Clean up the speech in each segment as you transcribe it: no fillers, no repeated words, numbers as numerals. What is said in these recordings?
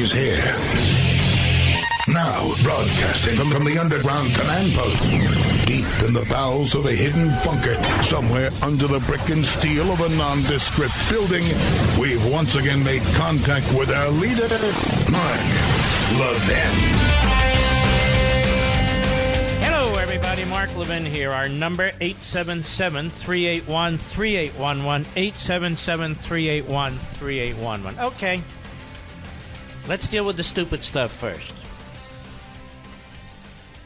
is here. Now, broadcasting from the underground command post, deep in the bowels of a hidden bunker, somewhere under the brick and steel of a nondescript building, we've once again made contact with our leader, Mark Levin. Hello, everybody. Mark Levin here. Our number, 877-381-3811, 877-381-3811. Okay. Let's deal with the stupid stuff first.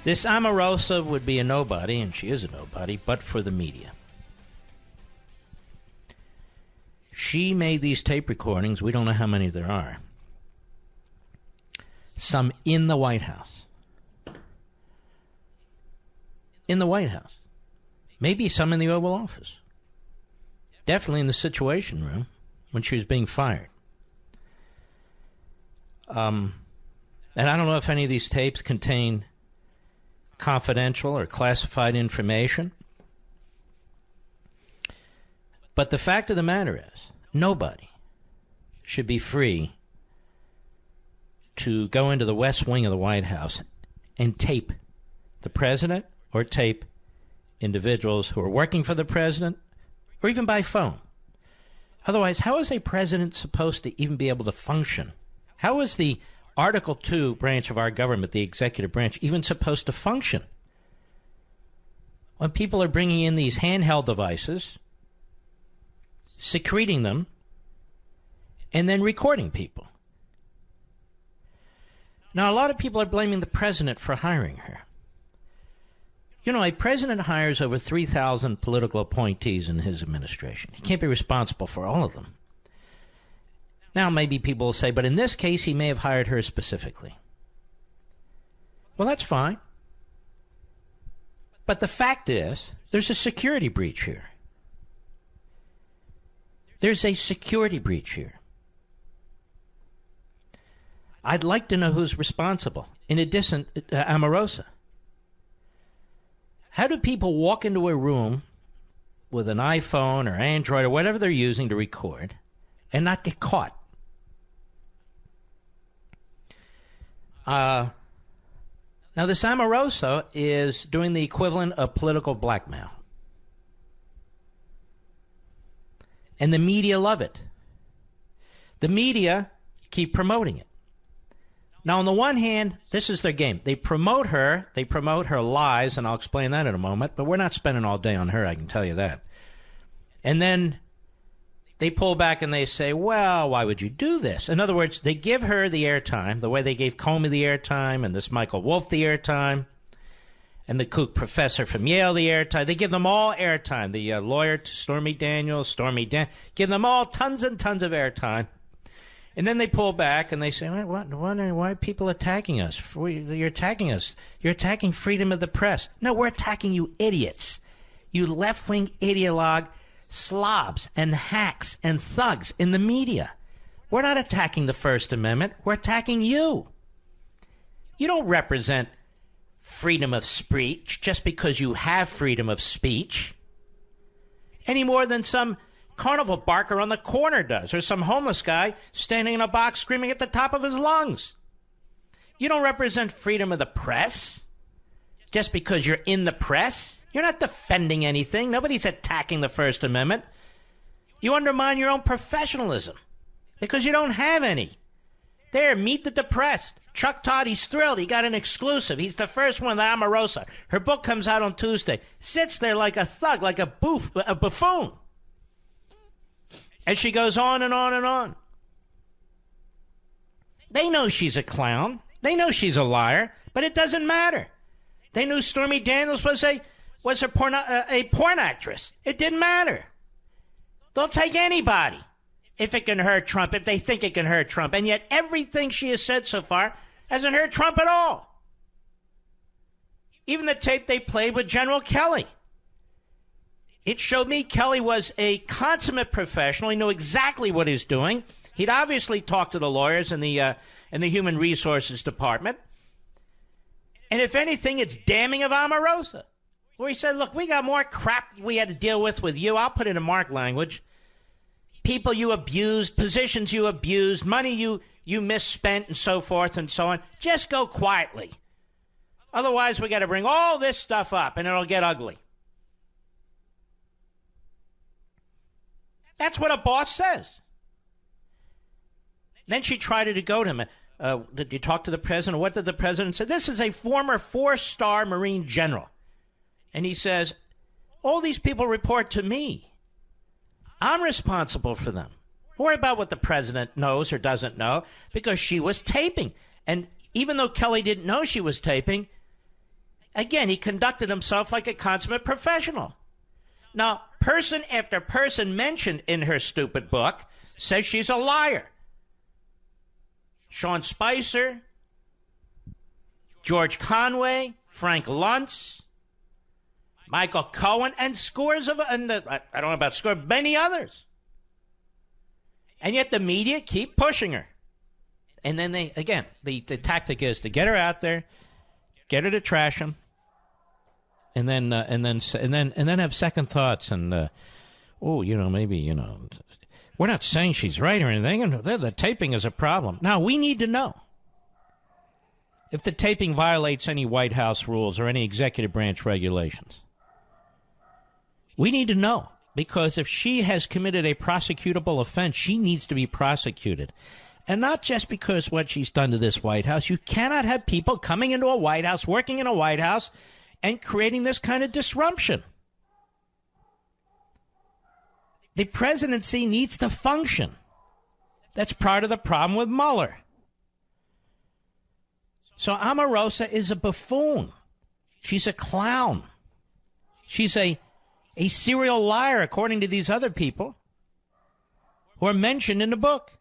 This Omarosa would be a nobody, and she is a nobody, but for the media. She made these tape recordings. We don't know how many there are. Some in the White House. In the White House. Maybe some in the Oval Office. Definitely in the Situation Room when she was being fired. And I don't know if any of these tapes contain confidential or classified information. But the fact of the matter is, nobody should be free to go into the West Wing of the White House and tape the president or tape individuals who are working for the president or even by phone. Otherwise, how is a president supposed to even be able to function? How is the Article 2 branch of our government, the executive branch, even supposed to function when people are bringing in these handheld devices, secreting them, and then recording people? Now, a lot of people are blaming the president for hiring her. You know, a president hires over 3,000 political appointees in his administration. He can't be responsible for all of them. Now, maybe people will say, but in this case, he may have hired her specifically. Well, that's fine. But the fact is, there's a security breach here. There's a security breach here. I'd like to know who's responsible. In addition, Omarosa. How do people walk into a room with an iPhone or Android or whatever they're using to record and not get caught? Now, this Omarosa is doing the equivalent of political blackmail. And the media love it. The media keep promoting it. Now, on the one hand, this is their game. They promote her lies, and I'll explain that in a moment, but we're not spending all day on her, I can tell you that. And then they pull back and they say, well, why would you do this? In other words, they give her the airtime, the way they gave Comey the airtime and this Michael Wolff the airtime and the kook professor from Yale the airtime. They give them all airtime. The lawyer, Stormy Daniels, give them all tons and tons of airtime. And then they pull back and they say, why are people attacking us? You're attacking us. You're attacking freedom of the press. No, we're attacking you idiots. You left-wing ideologue slobs and hacks and thugs in the media. We're not attacking the First Amendment. We're attacking you. You don't represent freedom of speech just because you have freedom of speech any more than some carnival barker on the corner does or some homeless guy standing in a box screaming at the top of his lungs. You don't represent freedom of the press just because you're in the press. You're not defending anything. Nobody's attacking the First Amendment. You undermine your own professionalism because you don't have any. There, meet the depressed. Chuck Todd, he's thrilled. He got an exclusive. He's the first one, the Omarosa. Her book comes out on Tuesday. Sits there like a thug, like a buffoon. And she goes on and on and on. They know she's a clown. They know she's a liar, but it doesn't matter. They knew Stormy Daniels was a porn actress. It didn't matter. They'll take anybody if it can hurt Trump, if they think it can hurt Trump. And yet everything she has said so far hasn't hurt Trump at all. Even the tape they played with General Kelly. It showed me Kelly was a consummate professional. He knew exactly what he was doing. He'd obviously talked to the lawyers in the Human Resources Department. And if anything, it's damning of Omarosa, where he said, look, we got more crap we had to deal with you. I'll put it in Mark language. people you abused, positions you abused, money you misspent, and so forth and so on. Just go quietly. Otherwise, we got to bring all this stuff up, and it'll get ugly. That's what a boss says. Then she tried to goad him. Did you talk to the president? What did the president say? This is a former 4-star Marine general. And he says, all these people report to me. I'm responsible for them. Don't worry about what the president knows or doesn't know, because she was taping. And even though Kelly didn't know she was taping, again, he conducted himself like a consummate professional. Now, person after person mentioned in her stupid book says she's a liar. Sean Spicer, George Conway, Frank Luntz, Michael Cohen, and scores of, I don't know about scores, many others. And yet the media keep pushing her. And then the tactic is to get her out there, get her to trash him, and then have second thoughts and, maybe, we're not saying she's right or anything, and the taping is a problem. Now, we need to know if the taping violates any White House rules or any executive branch regulations. We need to know, because if she has committed a prosecutable offense, she needs to be prosecuted. And not just because what she's done to this White House. You cannot have people coming into a White House, working in a White House, and creating this kind of disruption. The presidency needs to function. That's part of the problem with Mueller. So Omarosa is a buffoon. She's a clown. She's a serial liar, according to these other people who are mentioned in the book.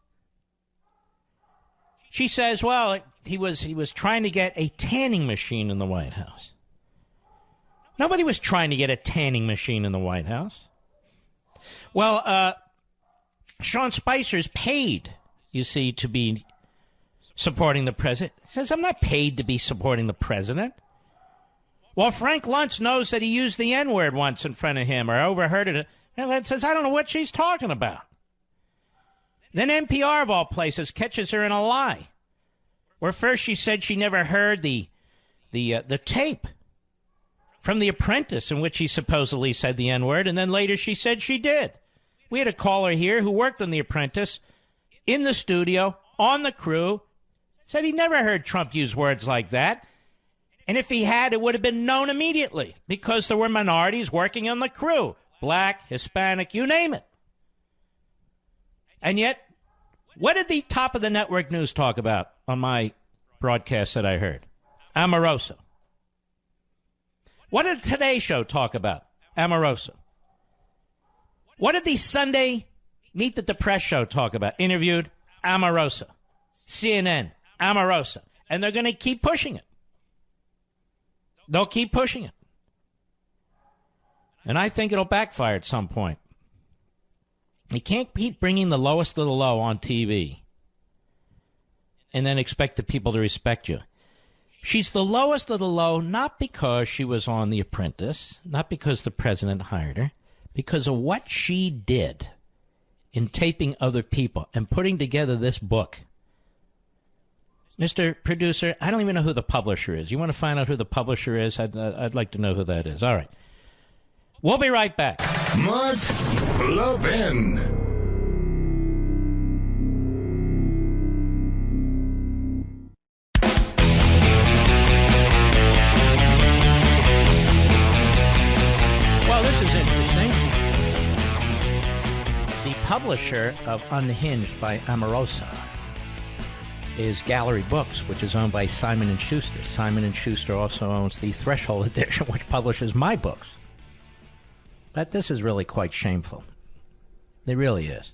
She says, well, he was trying to get a tanning machine in the White House. Nobody was trying to get a tanning machine in the White House. Well, Sean Spicer's paid, you see, to be supporting the president. He says, I'm not paid to be supporting the president. Well, Frank Luntz knows that he used the N-word once in front of him or overheard it. And says, I don't know what she's talking about. Then NPR, of all places, catches her in a lie. Where first she said she never heard the tape from The Apprentice in which he supposedly said the N-word, and then later she said she did. We had a caller here who worked on The Apprentice in the studio, on the crew, said he never heard Trump use words like that. And if he had, it would have been known immediately because there were minorities working on the crew. Black, Hispanic, you name it. And yet, what did the top of the network news talk about on my broadcast that I heard? Omarosa. What did Today Show talk about? Omarosa. What did the Sunday Meet the Press show talk about? Interviewed Omarosa. CNN, Omarosa. And they're going to keep pushing it. They'll keep pushing it. And I think it'll backfire at some point. You can't keep bringing the lowest of the low on TV and then expect the people to respect you. She's the lowest of the low, not because she was on The Apprentice, not because the president hired her, because of what she did in taping other people and putting together this book. Mr. Producer, I don't even know who the publisher is. You want to find out who the publisher is? I'd like to know who that is. All right. We'll be right back. Mark Levin. Publisher of Unhinged by Omarosa is Gallery Books, which is owned by Simon & Schuster. Simon & Schuster also owns the Threshold edition, which publishes my books. But this is really quite shameful. It really is.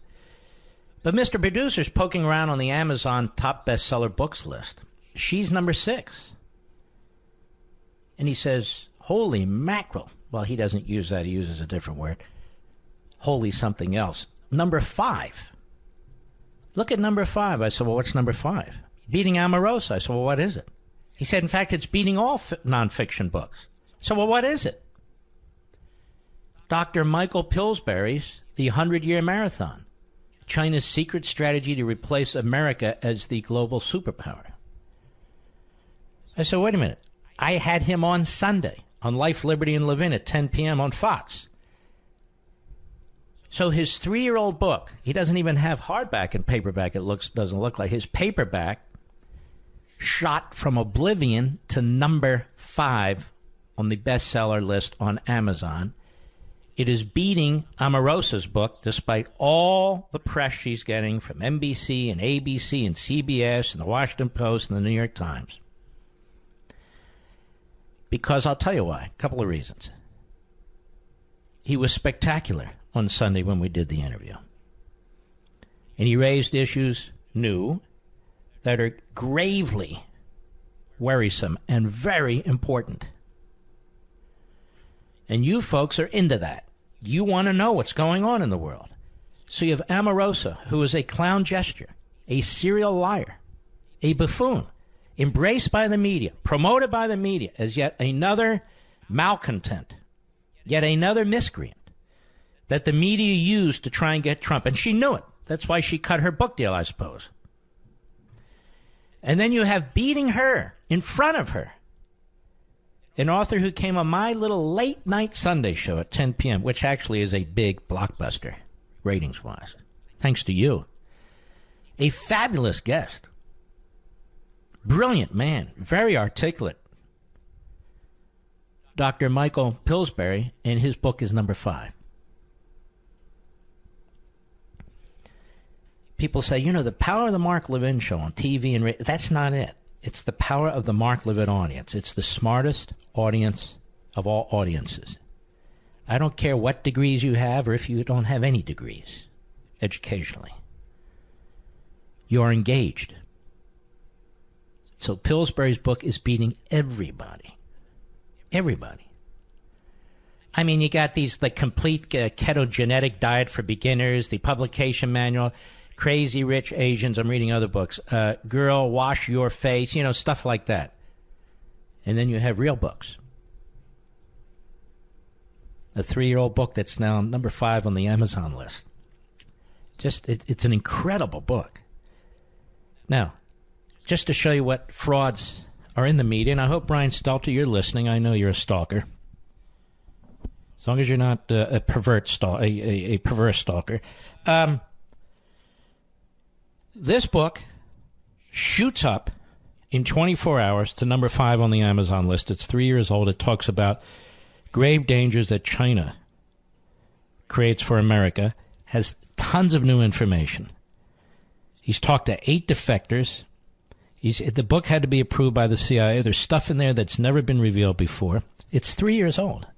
But Mr. Producer's poking around on the Amazon top bestseller books list. She's number 6. And he says, holy mackerel. Well, he doesn't use that. He uses a different word. Holy something else. Number 5. Look at number 5. I said, well, what's number 5? Beating Omarosa. I said, well, what is it? He said, in fact, it's beating all nonfiction books. So, well, what is it? Dr. Michael Pillsbury's The 100-Year Marathon. China's secret strategy to replace America as the global superpower. I said, wait a minute. I had him on Sunday on Life, Liberty, and Levin at 10 p.m. on Fox. So his 3-year-old book, he doesn't even have hardback and paperback. It doesn't look like his paperback shot from oblivion to number 5 on the bestseller list on Amazon. It is beating Omarosa's book, despite all the press she's getting from NBC and ABC and CBS and the Washington Post and the New York Times. Because I'll tell you why. A couple of reasons. He was spectacular on Sunday when we did the interview. And he raised issues new that are gravely worrisome and very important. And you folks are into that. You want to know what's going on in the world. So you have Omarosa, who is a clown gesture, a serial liar, a buffoon, embraced by the media, promoted by the media as yet another malcontent, yet another miscreant that the media used to try and get Trump. And she knew it. That's why she cut her book deal, I suppose. And then you have beating her in front of her an author who came on my little late-night Sunday show at 10 p.m., which actually is a big blockbuster, ratings-wise, thanks to you. A fabulous guest. Brilliant man, very articulate. Dr. Michael Pillsbury, and his book is number 5. People say, the power of the Mark Levin show on TV and radio, that's not it. It's the power of the Mark Levin audience. It's the smartest audience of all audiences. I don't care what degrees you have or if you don't have any degrees educationally. You're engaged. So Pillsbury's book is beating everybody. Everybody. I mean, you got the complete ketogenetic diet for beginners, the publication manual, Crazy Rich Asians. I'm reading other books. Girl, Wash Your Face, stuff like that. And then you have real books. A 3-year-old book that's now number 5 on the Amazon list. It's an incredible book. Now, just to show you what frauds are in the media, and I hope, Brian Stelter, you're listening. I know you're a stalker. As long as you're not a perverse stalker. This book shoots up in 24 hours to number 5 on the Amazon list. It's 3 years old. It talks about grave dangers that China creates for America, has tons of new information. He's talked to 8 defectors. The book had to be approved by the CIA. There's stuff in there that's never been revealed before. It's 3 years old.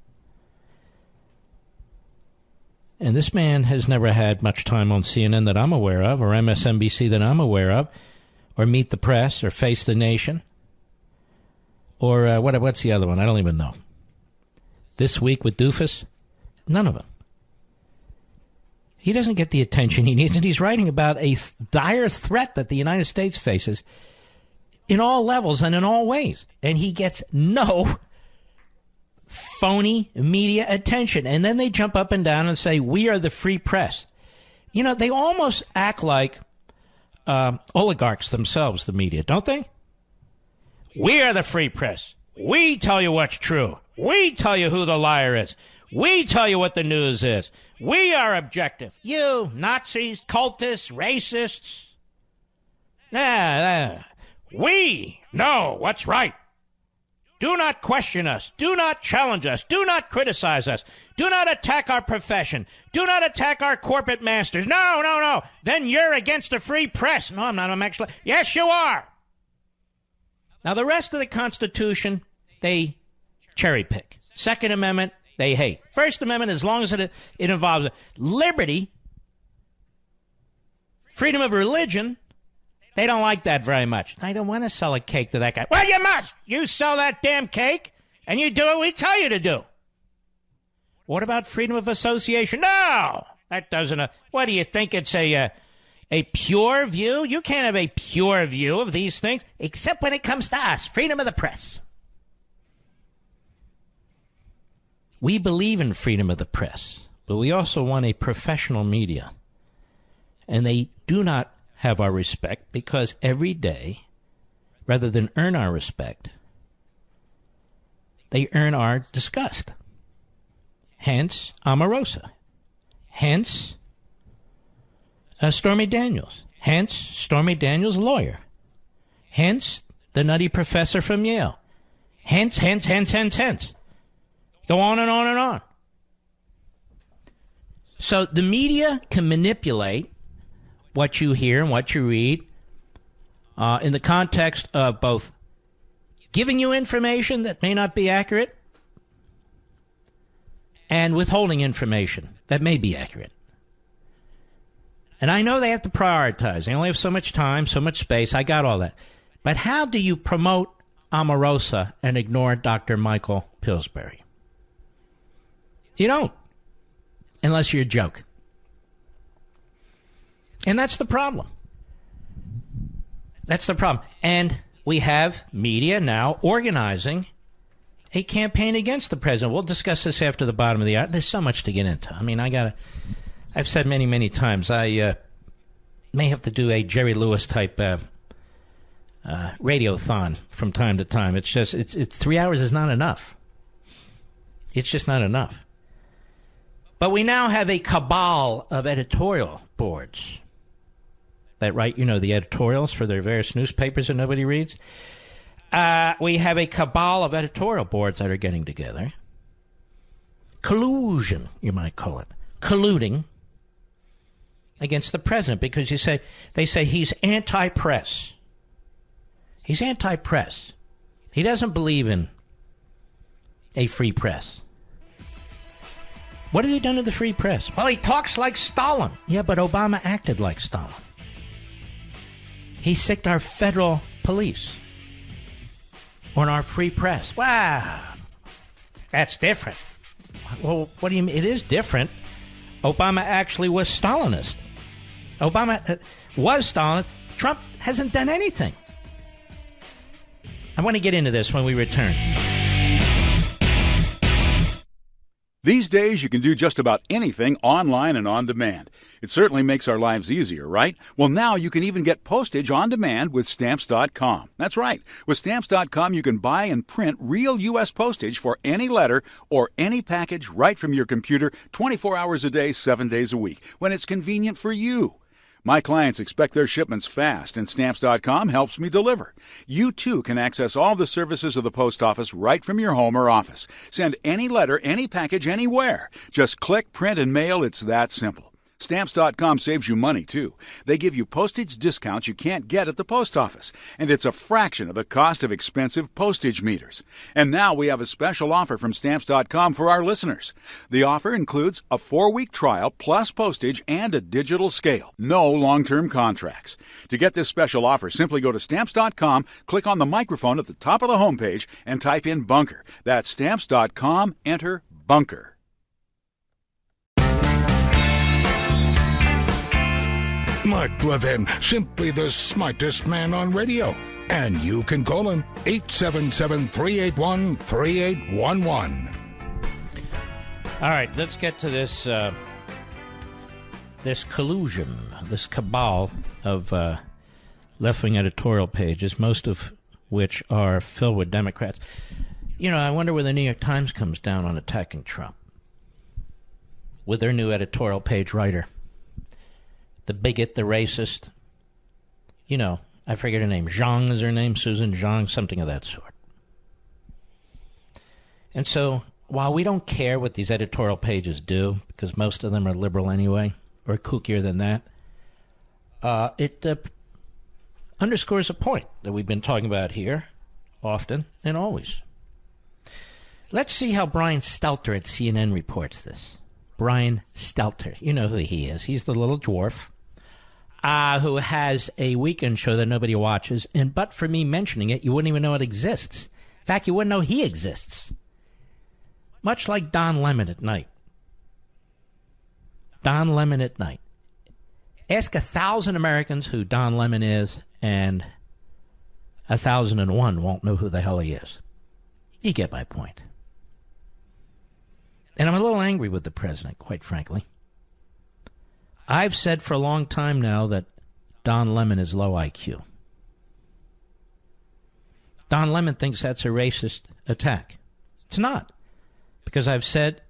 And this man has never had much time on CNN that I'm aware of, or MSNBC that I'm aware of, or Meet the Press, or Face the Nation, or what's the other one? I don't even know. This Week with Doofus? None of them. He doesn't get the attention he needs, and he's writing about a dire threat that the United States faces in all levels and in all ways. And he gets no phony media attention. And then they jump up and down and say, we are the free press. They almost act like oligarchs themselves, the media, don't they? We are the free press. We tell you what's true. We tell you who the liar is. We tell you what the news is. We are objective. You, Nazis, cultists, racists. We know what's right. Do not question us. Do not challenge us. Do not criticize us. Do not attack our profession. Do not attack our corporate masters. No. Then you're against the free press. No, I'm not. I'm actually. Yes, you are. Now, the rest of the Constitution, they cherry pick. Second Amendment, they hate. First Amendment, as long as it involves liberty, freedom of religion, they don't like that very much. I don't want to sell a cake to that guy. Well, you must. You sell that damn cake, and you do what we tell you to do. What about freedom of association? No, that doesn't. What do you think? It's a pure view? You can't have a pure view of these things, except when it comes to us. Freedom of the press. We believe in freedom of the press, but we also want a professional media. And they do not have our respect because every day, rather than earn our respect, they earn our disgust. Hence, Omarosa. Hence, Stormy Daniels. Hence, Stormy Daniels' lawyer. Hence, the nutty professor from Yale. Hence. Go on and on and on. So the media can manipulate what you hear and what you read in the context of both giving you information that may not be accurate and withholding information that may be accurate. And I know they have to prioritize. They only have so much time, so much space. I got all that. But how do you promote Omarosa and ignore Dr. Michael Pillsbury? You don't, unless you're a joke. And that's the problem. That's the problem. And we have media now organizing a campaign against the president. We'll discuss this after the bottom of the hour. There's so much to get into. I mean, I've said many, many times, I may have to do a Jerry Lewis type radiothon from time to time. It's just, it's 3 hours is not enough. It's just not enough. But we now have a cabal of editorial boards that write, the editorials for their various newspapers that nobody reads. We have a cabal of editorial boards that are getting together. Collusion, you might call it. Colluding against the president because they say he's anti-press. He's anti-press. He doesn't believe in a free press. What has he done to the free press? Well, he talks like Stalin. Yeah, but Obama acted like Stalin. He sicked our federal police on our free press. Wow, that's different. Well, what do you mean? It is different. Obama actually was Stalinist. Obama was Stalinist. Trump hasn't done anything. I want to get into this when we return. These days, you can do just about anything online and on demand. It certainly makes our lives easier, right? Well, now you can even get postage on demand with Stamps.com. That's right. With Stamps.com, you can buy and print real U.S. postage for any letter or any package right from your computer 24 hours a day, 7 days a week, when it's convenient for you. My clients expect their shipments fast, and Stamps.com helps me deliver. You, too, can access all the services of the post office right from your home or office. Send any letter, any package, anywhere. Just click, print, and mail. It's that simple. Stamps.com saves you money, too. They give you postage discounts you can't get at the post office, and it's a fraction of the cost of expensive postage meters. And now we have a special offer from Stamps.com for our listeners. The offer includes a 4-week trial plus postage and a digital scale. No long-term contracts. To get this special offer, simply go to Stamps.com, click on the microphone at the top of the homepage, and type in bunker. That's Stamps.com, enter bunker. Mark Levin, simply the smartest man on radio. And you can call him 877-381-3811. All right, let's get to this this collusion, this cabal of left-wing editorial pages, most of which are filled with Democrats. I wonder where the New York Times comes down on attacking Trump with their new editorial page writer. The bigot, the racist. I forget her name. Zhang is her name. Susan Zhang, something of that sort. And so, while we don't care what these editorial pages do, because most of them are liberal anyway, or kookier than that, it underscores a point that we've been talking about here often and always. Let's see how Brian Stelter at CNN reports this. Brian Stelter. You know who he is. He's the little dwarf who has a weekend show that nobody watches, and but for me mentioning it, you wouldn't even know it exists. In fact, you wouldn't know he exists. Much like Don Lemon at night. Don Lemon at night. Ask 1,000 Americans who Don Lemon is, and 1,001 won't know who the hell he is. You get my point. And I'm a little angry with the president, quite frankly. I've said for a long time now that Don Lemon is low IQ. Don Lemon thinks that's a racist attack. It's not. Because I've said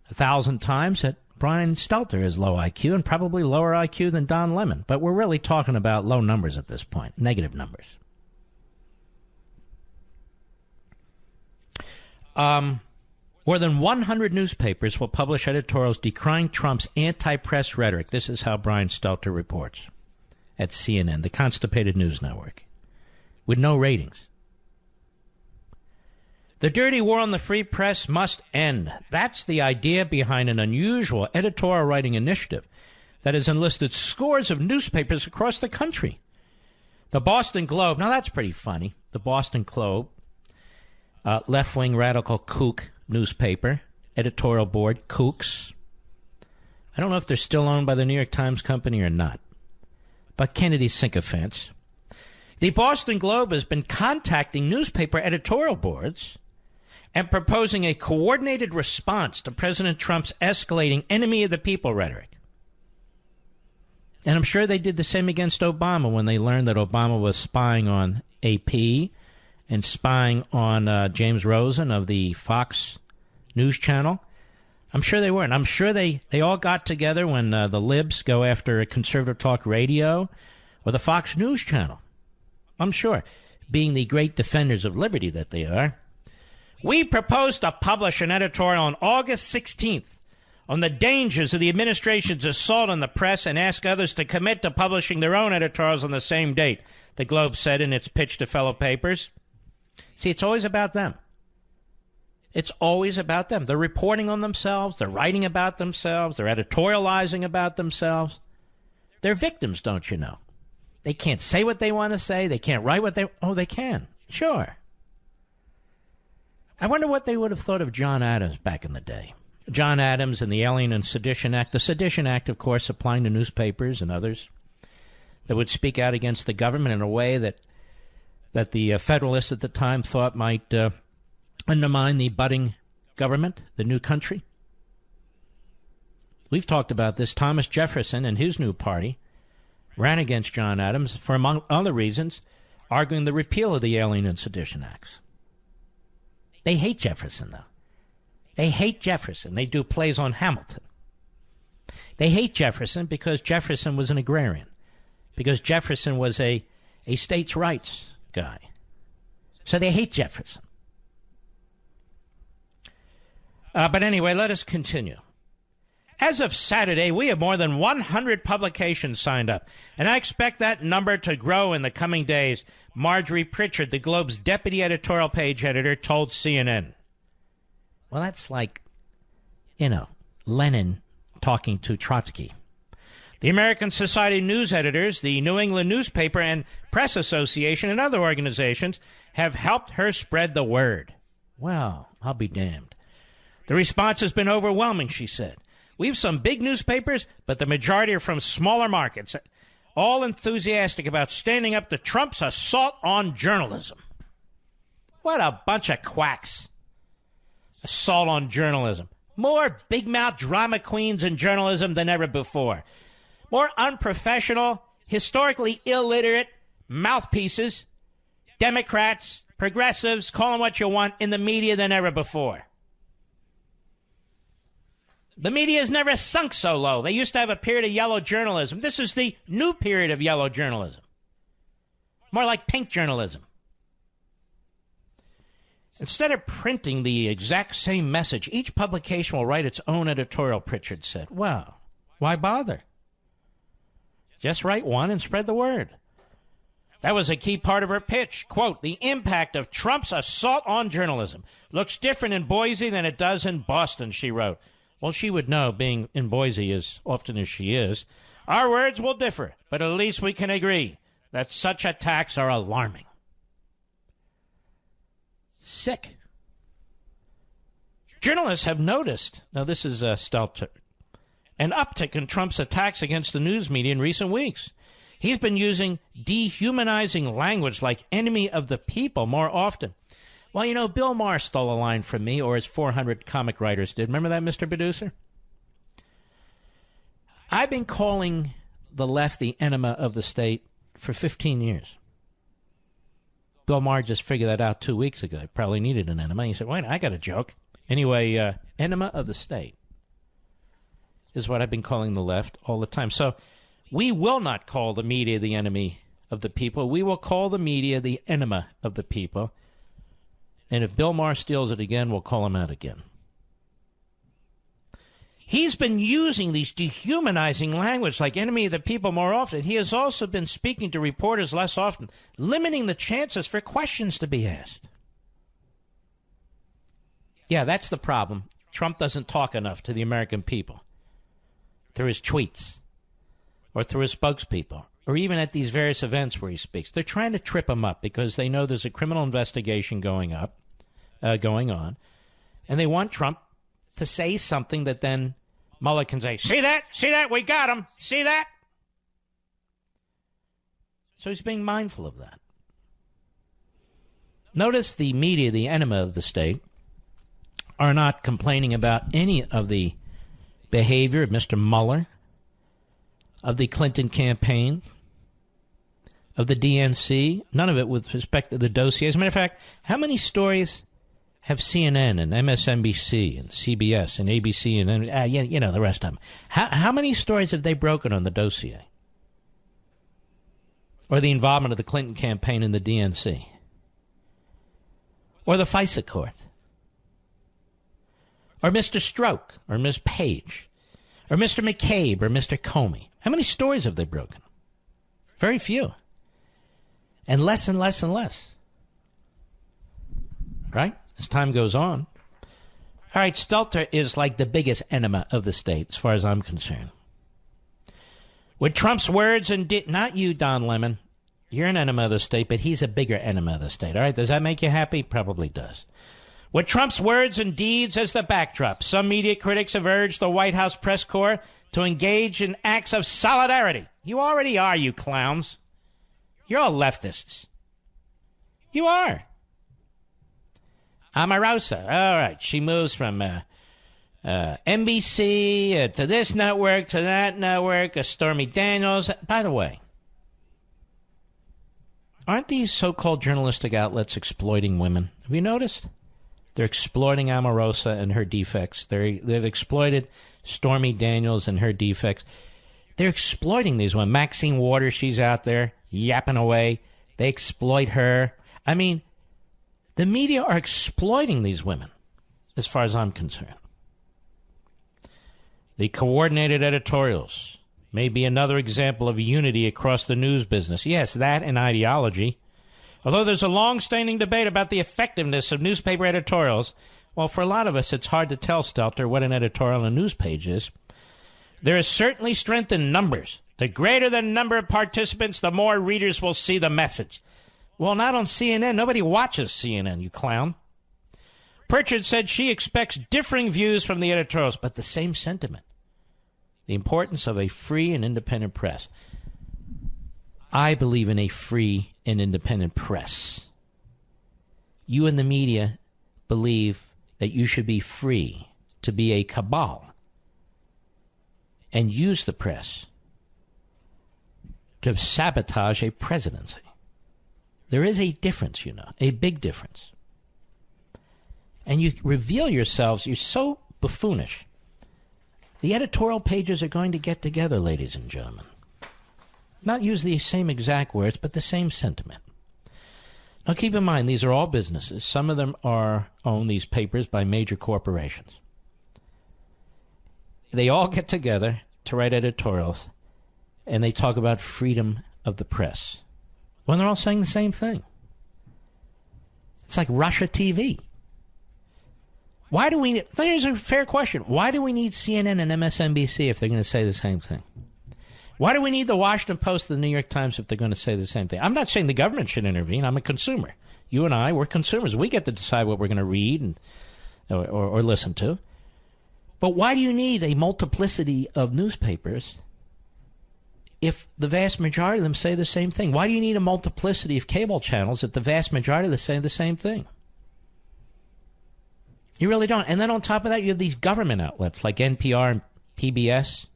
1,000 times that Brian Stelter is low IQ and probably lower IQ than Don Lemon. But we're really talking about low numbers at this point, negative numbers. More than 100 newspapers will publish editorials decrying Trump's anti-press rhetoric. This is how Brian Stelter reports at CNN, the constipated news network, with no ratings. The dirty war on the free press must end. That's the idea behind an unusual editorial writing initiative that has enlisted scores of newspapers across the country. The Boston Globe, now that's pretty funny. The Boston Globe, left-wing radical kook newspaper, editorial board, kooks. I don't know if they're still owned by the New York Times Company or not. But Kennedy sycophants. The Boston Globe has been contacting newspaper editorial boards and proposing a coordinated response to President Trump's escalating enemy of the people rhetoric. And I'm sure they did the same against Obama when they learned that Obama was spying on AP and spying on James Rosen of the Fox News Channel. I'm sure they were. And I'm sure they all got together when the libs go after Conservative Talk Radio or the Fox News Channel. I'm sure, being the great defenders of liberty that they are. We propose to publish an editorial on August 16th on the dangers of the administration's assault on the press and ask others to commit to publishing their own editorials on the same date, the Globe said in its pitch to fellow papers. See, it's always about them. It's always about them. They're reporting on themselves. They're writing about themselves. They're editorializing about themselves. They're victims, don't you know? They can't say what they want to say. They can't write what they... Oh, they can. Sure. I wonder what they would have thought of John Adams back in the day. John Adams and the Alien and Sedition Act. The Sedition Act, of course, applying to newspapers and others that would speak out against the government in a way that the Federalists at the time thought might undermine the budding government, the new country. We've talked about this. Thomas Jefferson and his new party ran against John Adams for, among other reasons, arguing the repeal of the Alien and Sedition Acts. They hate Jefferson, though. They hate Jefferson. They do plays on Hamilton. They hate Jefferson because Jefferson was an agrarian, because Jefferson was a states' rights guy. So they hate Jefferson. But anyway, let us continue. As of Saturday, we have more than 100 publications signed up, and I expect that number to grow in the coming days, Marjorie Pritchard, the Globe's deputy editorial page editor, told CNN. Well, that's like, Lenin talking to Trotsky. The American Society of News Editors, the New England Newspaper and Press Association, and other organizations have helped her spread the word. Well, I'll be damned. The response has been overwhelming, she said. We have some big newspapers, but the majority are from smaller markets, all enthusiastic about standing up to Trump's assault on journalism. What a bunch of quacks. Assault on journalism. More big-mouth drama queens in journalism than ever before. More unprofessional, historically illiterate mouthpieces, Democrats, progressives, call them what you want, in the media than ever before. The media has never sunk so low. They used to have a period of yellow journalism. This is the new period of yellow journalism. More like pink journalism. Instead of printing the exact same message, each publication will write its own editorial, Pritchard said. Well, why bother? Just write one and spread the word. That was a key part of her pitch. Quote, the impact of Trump's assault on journalism looks different in Boise than it does in Boston, she wrote. Well, she would know, being in Boise as often as she is. Our words will differ, but at least we can agree that such attacks are alarming. Sick. Journalists have noticed, now this is Stelter, an uptick in Trump's attacks against the news media in recent weeks. He's been using dehumanizing language like enemy of the people more often. Well, Bill Maher stole a line from me, or his 400 comic writers did. Remember that, Mr. Producer? I've been calling the left the enema of the state for 15 years. Bill Maher just figured that out 2 weeks ago. He probably needed an enema. He said, wait, I got a joke. Anyway, enema of the state is what I've been calling the left all the time. So we will not call the media the enemy of the people. We will call the media the enema of the people. And if Bill Maher steals it again, we'll call him out again. He's been using these dehumanizing language like enemy of the people more often. He has also been speaking to reporters less often, limiting the chances for questions to be asked. Yeah, that's the problem. Trump doesn't talk enough to the American people through his tweets or through his spokespeople or even at these various events where he speaks. They're trying to trip him up because they know there's a criminal investigation going on, and they want Trump to say something that then Mueller can say, see that, we got him, see that? So he's being mindful of that. Notice the media, the enemy of the state, are not complaining about any of the behavior of Mr. Mueller, of the Clinton campaign, of the DNC, none of it with respect to the dossier. As a matter of fact, how many stories have CNN and MSNBC and CBS and ABC and the rest of them? How many stories have they broken on the dossier? Or the involvement of the Clinton campaign in the DNC? Or the FISA court? Or Mr. Stroke? Or Ms. Page? Or Mr. McCabe? Or Mr. Comey? How many stories have they broken? Very few. And less and less and less. Right? As time goes on. All right, Stelter is like the biggest enema of the state, as far as I'm concerned. With Trump's words and not you, Don Lemon. You're an enema of the state, but he's a bigger enema of the state. All right, does that make you happy? Probably does. With Trump's words and deeds as the backdrop, some media critics have urged the White House press corps to engage in acts of solidarity. You already are, you clowns. You're all leftists. You are. Omarosa. All right. She moves from NBC to this network to that network. Stormy Daniels. By the way, aren't these so-called journalistic outlets exploiting women? Have you noticed? They're exploiting Omarosa and her defects. They've exploited Stormy Daniels and her defects. They're exploiting these women. Maxine Waters, she's out there yapping away. They exploit her. I mean, the media are exploiting these women, as far as I'm concerned. The coordinated editorials may be another example of unity across the news business. Yes, that and ideology. Although there's a long-standing debate about the effectiveness of newspaper editorials, well, for a lot of us, it's hard to tell, Stelter, what an editorial on a news page is. There is certainly strength in numbers. The greater the number of participants, the more readers will see the message. Well, not on CNN. Nobody watches CNN, you clown. Pritchard said she expects differing views from the editorials, but the same sentiment. The importance of a free and independent press. I believe in a free and independent press. You in the media believe that you should be free to be a cabal and use the press to sabotage a presidency. There is a difference, a big difference. And you reveal yourselves, you're so buffoonish. The editorial pages are going to get together, ladies and gentlemen. Not use the same exact words, but the same sentiment. Now keep in mind, these are all businesses. Some of them own these papers by major corporations. They all get together to write editorials, and they talk about freedom of the press, when they're all saying the same thing. It's like Russia TV. Here's a fair question. Why do we need CNN and MSNBC if they're going to say the same thing? Why do we need the Washington Post and the New York Times if they're going to say the same thing? I'm not saying the government should intervene. I'm a consumer. You and I, we're consumers. We get to decide what we're going to read or listen to. But why do you need a multiplicity of newspapers if the vast majority of them say the same thing? Why do you need a multiplicity of cable channels if the vast majority of them say the same thing? You really don't. And then on top of that, you have these government outlets like NPR and PBS,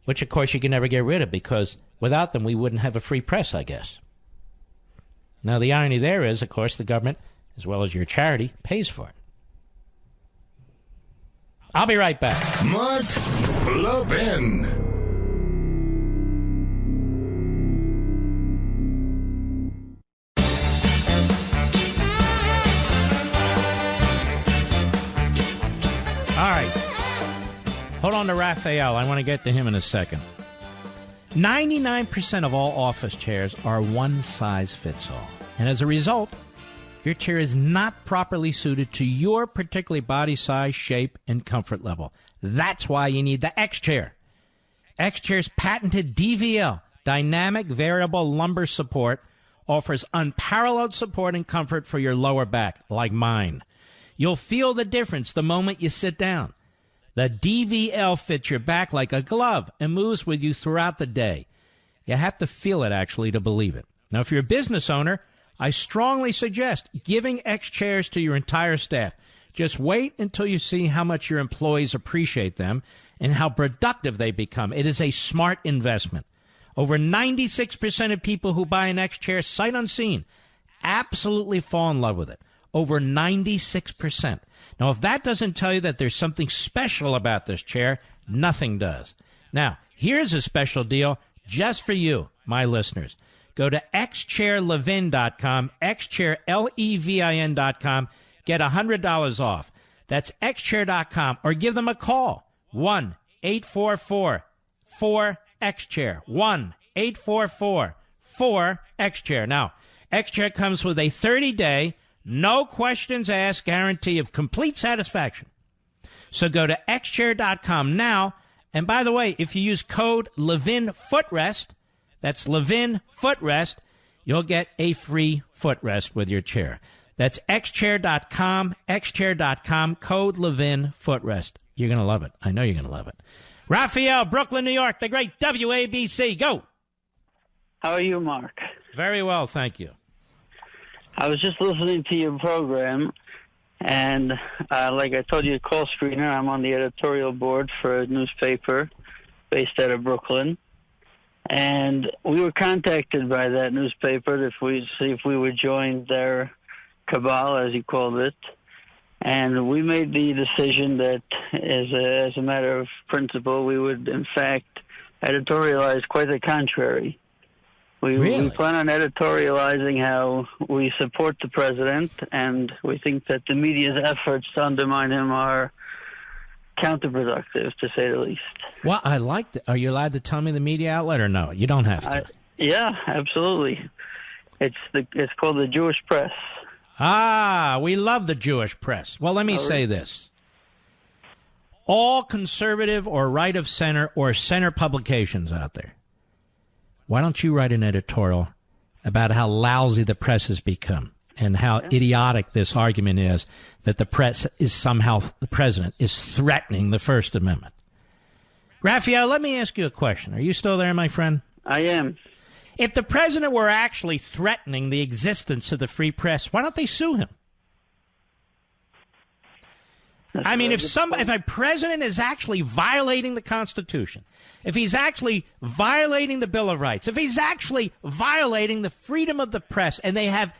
which, of course, you can never get rid of because without them, we wouldn't have a free press, I guess. Now, the irony there is, of course, the government, as well as your charity, pays for it. I'll be right back. Mark Levin. All right. Hold on to Raphael. I want to get to him in a second. 99% of all office chairs are one size fits all. And as a result, your chair is not properly suited to your particular body size, shape, and comfort level. That's why you need the X-Chair. X-Chair's patented DVL, Dynamic Variable Lumbar Support, offers unparalleled support and comfort for your lower back, like mine. You'll feel the difference the moment you sit down. The DVL fits your back like a glove and moves with you throughout the day. You have to feel it, actually, to believe it. Now, if you're a business owner, I strongly suggest giving X chairs to your entire staff. Just wait until you see how much your employees appreciate them and how productive they become. It is a smart investment. Over 96% of people who buy an X chair, sight unseen, absolutely fall in love with it. Over 96%. Now, if that doesn't tell you that there's something special about this chair, nothing does. Now, here's a special deal just for you, my listeners. Go to xchairlevin.com, xchairlevin.com, get $100 off. That's xchair.com, or give them a call, 1-844-4XChair, 1-844-4XChair. Now, X-Chair comes with a 30-day, no questions asked guarantee of complete satisfaction. So go to xchair.com now, and by the way, if you use code LevinFootrest, that's Levin Footrest, you'll get a free footrest with your chair. That's xchair.com, xchair.com, code Levin Footrest. You're going to love it. I know you're going to love it. Raphael, Brooklyn, New York, the great WABC. Go. How are you, Mark? Very well, thank you. I was just listening to your program, and like I told you, call screener, I'm on the editorial board for a newspaper based out of Brooklyn. And we were contacted by that newspaper if we would join their cabal, as you called it. And we made the decision that, as a matter of principle, we would, in fact, editorialize quite the contrary. We plan on editorializing how we support the president, and we think that the media's efforts to undermine him are counterproductive, to say the least. Well, I like that. Are you allowed to tell me the media outlet or no? You don't have to. Yeah, absolutely. It's called the Jewish Press. Ah, we love the Jewish press. Well, let me say this. All conservative or right of center or center publications out there, why don't you write an editorial about how lousy the press has become and how idiotic this argument is that the press is somehow, the president is threatening the First Amendment. Raphael, let me ask you a question. Are you still there, my friend? I am. If the president were actually threatening the existence of the free press, why don't they sue him? I mean, if a president is actually violating the Constitution, if he's actually violating the Bill of Rights, if he's actually violating the freedom of the press, and they have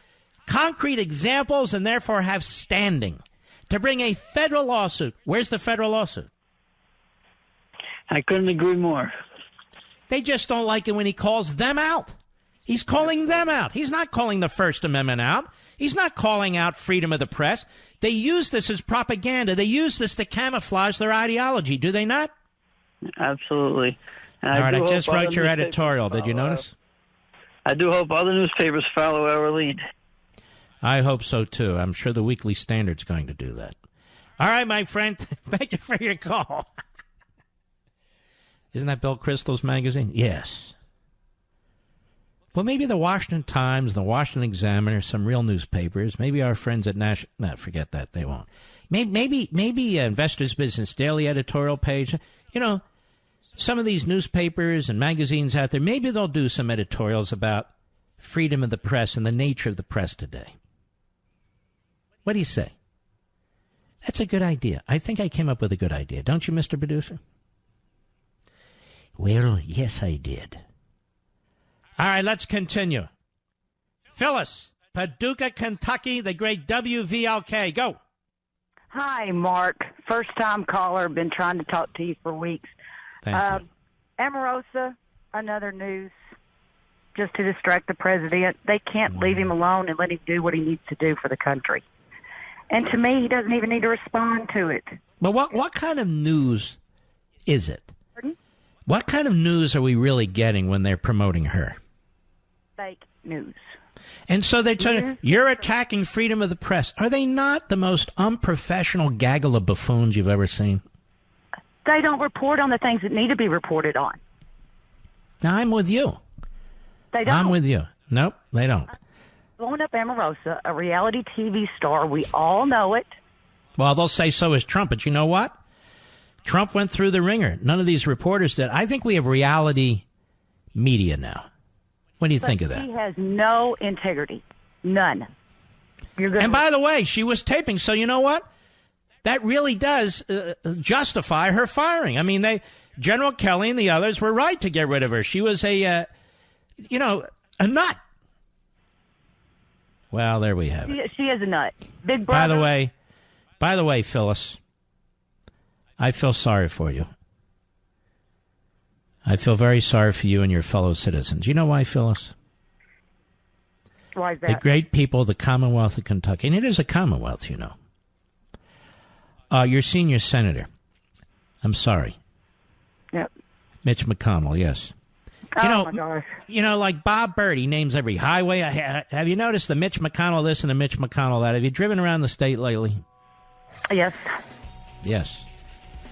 concrete examples and therefore have standing to bring a federal lawsuit, where's the federal lawsuit? I couldn't agree more. They just don't like it when he calls them out. He's calling them out. He's not calling the First Amendment out. He's not calling out freedom of the press. They use this as propaganda. They use this to camouflage their ideology, do they not? Absolutely. All right, I just wrote your editorial. Did you notice? I do hope other newspapers follow our lead. I hope so, too. I'm sure the Weekly Standard's going to do that. All right, my friend. Thank you for your call. Isn't that Bill Kristol's magazine? Yes. Well, maybe the Washington Times, the Washington Examiner, some real newspapers, maybe our friends at National... No, forget that. They won't. Maybe Investors Business Daily editorial page. You know, some of these newspapers and magazines out there, maybe they'll do some editorials about freedom of the press and the nature of the press today. What do you say? That's a good idea. I think I came up with a good idea. Don't you, Mr. Producer? Well, yes, I did. All right, let's continue. Phyllis, Paducah, Kentucky, the great WVLK. Go. Hi, Mark. First-time caller. Been trying to talk to you for weeks. Thank you. Omarosa, another news, just to distract the president. They can't leave him alone and let him do what he needs to do for the country. And to me, he doesn't even need to respond to it. But what kind of news is it? Pardon? What kind of news are we really getting when they're promoting her? Fake news. And so they're telling you're attacking freedom of the press. Are they not the most unprofessional gaggle of buffoons you've ever seen? They don't report on the things that need to be reported on. Now, I'm with you. They don't. I'm with you. Nope, they don't. Blowing up Omarosa, a reality TV star. We all know it. Well, they'll say so is Trump, but you know what? Trump went through the ringer. None of these reporters did. I think we have reality media now. What do you think of that? He has no integrity. None. And by the way, she was taping, so you know what? That really does justify her firing. I mean, General Kelly and the others were right to get rid of her. She was a nut. Well, there we have it. She is a nut. Big brother. By the way, Phyllis, I feel sorry for you. I feel very sorry for you and your fellow citizens. You know why, Phyllis? Why is that? The great people of the Commonwealth of Kentucky, and it is a Commonwealth, you know. Your senior senator, I'm sorry. Yep. Mitch McConnell, yes. My gosh. You know, like Bob Byrd, he names every highway. Have you noticed the Mitch McConnell this and the Mitch McConnell that? Have you driven around the state lately? Yes. Yes.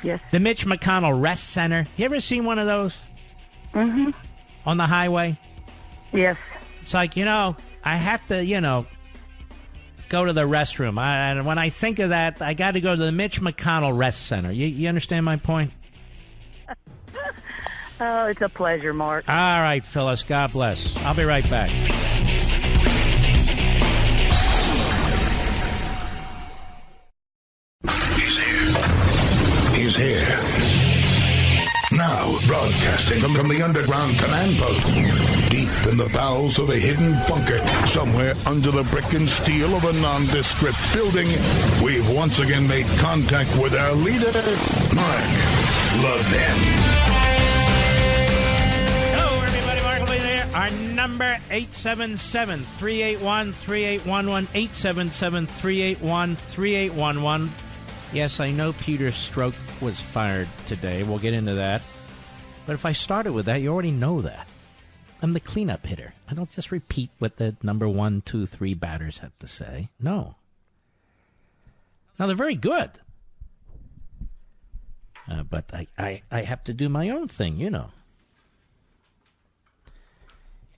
Yes. The Mitch McConnell Rest Center. You ever seen one of those? Mm-hmm. On the highway? Yes. It's like, I have to, go to the restroom. And when I think of that, I got to go to the Mitch McConnell Rest Center. You understand my point? Oh, it's a pleasure, Mark. All right, Phyllis. God bless. I'll be right back. He's here. Now, broadcasting from the underground command post, deep in the bowels of a hidden bunker, somewhere under the brick and steel of a nondescript building, we've once again made contact with our leader, Mark Levin. Hello, everybody. Mark Levin here. Our number, 877-381-3811, 877-381-3811. Yes, I know Peter Strzok was fired today. We'll get into that. But if I started with that, you already know that. I'm the cleanup hitter. I don't just repeat what the number 1, 2, 3 batters have to say. No. Now, they're very good. But I have to do my own thing,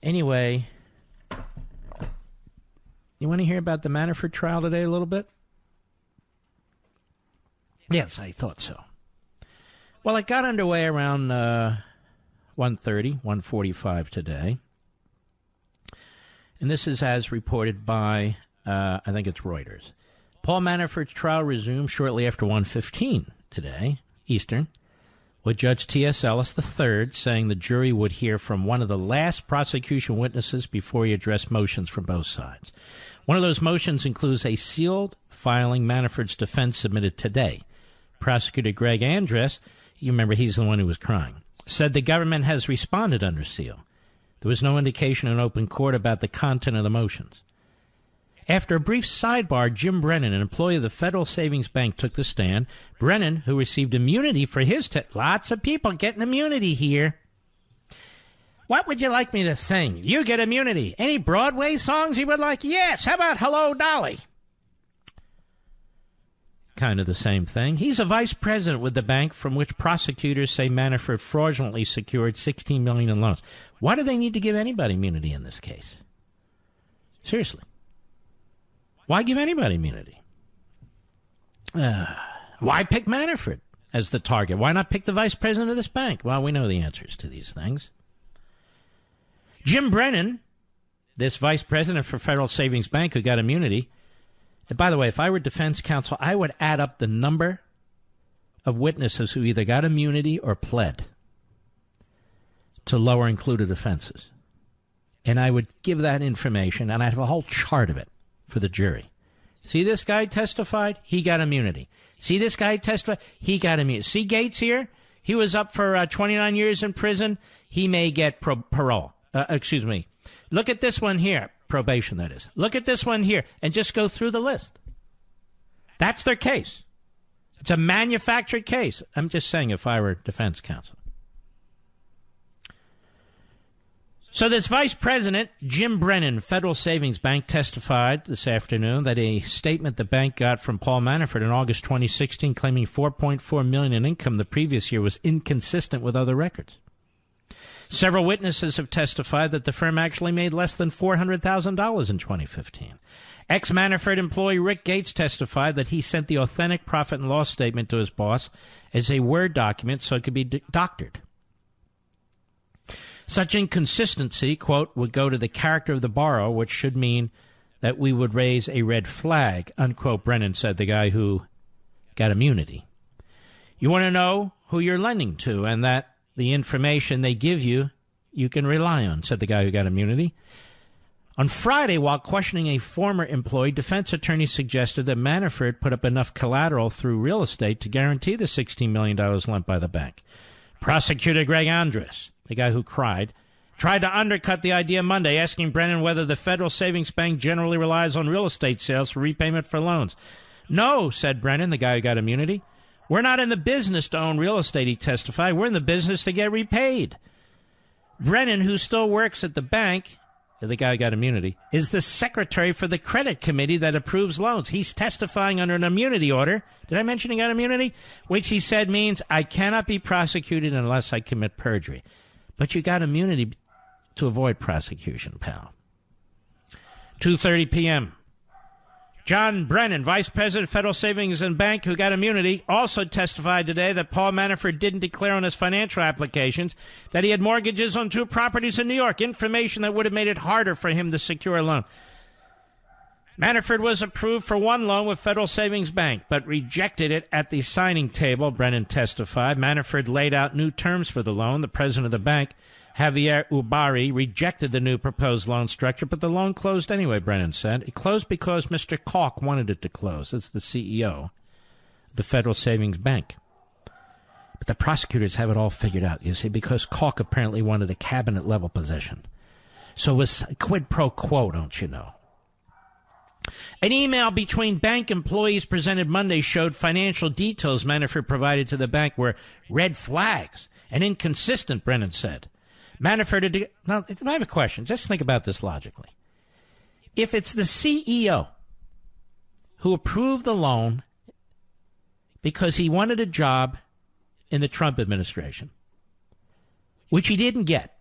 Anyway, you want to hear about the Manafort trial today a little bit? Yes, I thought so. Well, it got underway around 1:30, 1:45 today. And this is as reported by, I think it's Reuters. Paul Manafort's trial resumed shortly after 1:15 today, Eastern, with Judge T.S. Ellis III saying the jury would hear from one of the last prosecution witnesses before he addressed motions from both sides. One of those motions includes a sealed filing Manafort's defense submitted today. Prosecutor Greg Andress, you remember he's the one who was crying, said the government has responded under seal. There was no indication in open court about the content of the motions. After a brief sidebar, Jim Brennan, an employee of the Federal Savings Bank, took the stand. Brennan, who received immunity for his lots of people getting immunity here. What would you like me to sing? You get immunity. Any Broadway songs you would like? Yes. How about Hello, Dolly? Kind of the same thing. He's a vice president with the bank from which prosecutors say Manafort fraudulently secured $16 million in loans. Why do they need to give anybody immunity in this case? Seriously. Why give anybody immunity? Why pick Manafort as the target? Why not pick the vice president of this bank? Well, we know the answers to these things. Jim Brennan, this vice president for Federal Savings Bank who got immunity. And by the way, if I were defense counsel, I would add up the number of witnesses who either got immunity or pled. to lower included offenses. And I would give that information, and I'd have a whole chart of it for the jury. See this guy testified? He got immunity. See this guy testified? He got immunity. See Gates here? He was up for 29 years in prison. He may get parole. Look at this one here. Probation, that is. Look at this one here, and just go through the list. That's their case. It's a manufactured case. I'm just saying if I were defense counsel. So this vice president, Jim Brennan, Federal Savings Bank, testified this afternoon that a statement the bank got from Paul Manafort in August 2016 claiming $4.4 million in income the previous year was inconsistent with other records. Several witnesses have testified that the firm actually made less than $400,000 in 2015. Ex-Manafort employee Rick Gates testified that he sent the authentic profit and loss statement to his boss as a Word document so it could be doctored. Such inconsistency, quote, would go to the character of the borrower, which should mean that we would raise a red flag, unquote, Brennan said, the guy who got immunity. You want to know who you're lending to and that the information they give you, you can rely on, said the guy who got immunity. On Friday, while questioning a former employee, defense attorneys suggested that Manafort put up enough collateral through real estate to guarantee the $16 million lent by the bank. Prosecutor Greg Andrus, the guy who cried, tried to undercut the idea Monday, asking Brennan whether the Federal Savings Bank generally relies on real estate sales for repayment for loans. No, said Brennan, the guy who got immunity. We're not in the business to own real estate, he testified. We're in the business to get repaid. Brennan, who still works at the bank, the guy who got immunity, is the secretary for the credit committee that approves loans. He's testifying under an immunity order. Did I mention he got immunity? Which he said means I cannot be prosecuted unless I commit perjury. But you got immunity to avoid prosecution, pal. 2:30 p.m. John Brennan, Vice President of Federal Savings and Bank, who got immunity, also testified today that Paul Manafort didn't declare on his financial applications that he had mortgages on 2 properties in New York, information that would have made it harder for him to secure a loan. Manafort was approved for 1 loan with Federal Savings Bank, but rejected it at the signing table, Brennan testified. Manafort laid out new terms for the loan. The president of the bank, Javier Ubari, rejected the new proposed loan structure, but the loan closed anyway, Brennan said. It closed because Mr. Kalk wanted it to close. That's the CEO of the Federal Savings Bank. But the prosecutors have it all figured out, you see, because Kalk apparently wanted a cabinet-level position. So it was a quid pro quo, don't you know? An email between bank employees presented Monday showed financial details Manafort provided to the bank were red flags and inconsistent, Brennan said. Manafort, now, I have a question. Just think about this logically. If it's the CEO who approved the loan because he wanted a job in the Trump administration, which he didn't get,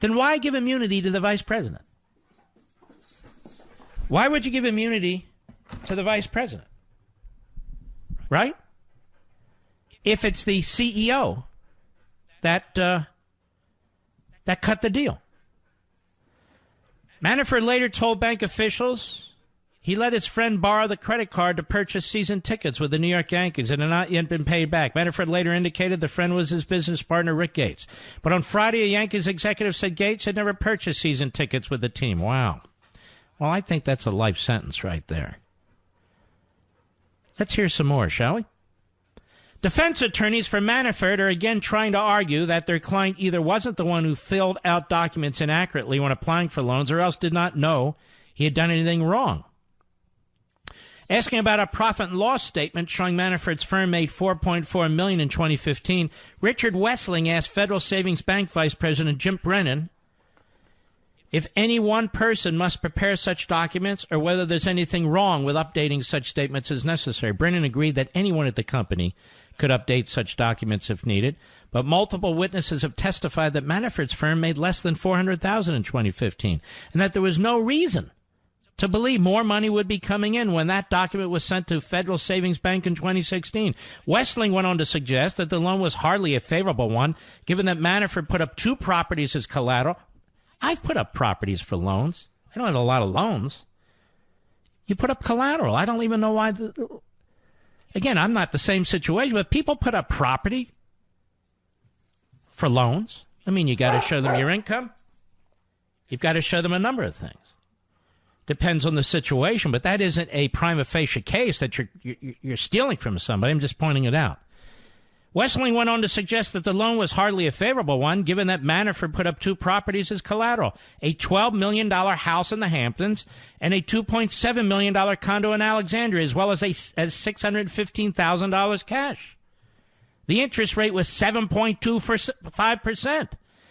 then why give immunity to the vice president? Why would you give immunity to the vice president? Right? If it's the CEO that cut the deal. Manafort later told bank officials he let his friend borrow the credit card to purchase season tickets with the New York Yankees and had not yet been paid back. Manafort later indicated the friend was his business partner, Rick Gates. But on Friday, a Yankees executive said Gates had never purchased season tickets with the team. Wow. Well, I think that's a life sentence right there. Let's hear some more, shall we? Defense attorneys for Manafort are again trying to argue that their client either wasn't the one who filled out documents inaccurately when applying for loans or else did not know he had done anything wrong. Asking about a profit and loss statement showing Manafort's firm made $4.4 million in 2015, Richard Wessling asked Federal Savings Bank Vice President Jim Brennan if any one person must prepare such documents or whether there's anything wrong with updating such statements as necessary. Brennan agreed that anyone at the company could update such documents if needed, but multiple witnesses have testified that Manafort's firm made less than $400,000 in 2015 and that there was no reason to believe more money would be coming in when that document was sent to Federal Savings Bank in 2016. Wessling went on to suggest that the loan was hardly a favorable one, given that Manafort put up 2 properties as collateral. I've put up properties for loans. I don't have a lot of loans. You put up collateral. I don't even know why. Again, I'm not the same situation, but people put up property for loans. I mean, you got to show them your income. You've got to show them a number of things. Depends on the situation, but that isn't a prima facie case that you're stealing from somebody. I'm just pointing it out. Wessling went on to suggest that the loan was hardly a favorable one, given that Manafort put up 2 properties as collateral, a $12 million house in the Hamptons and a $2.7 million condo in Alexandria, as well as $615,000 cash. The interest rate was 7.25%,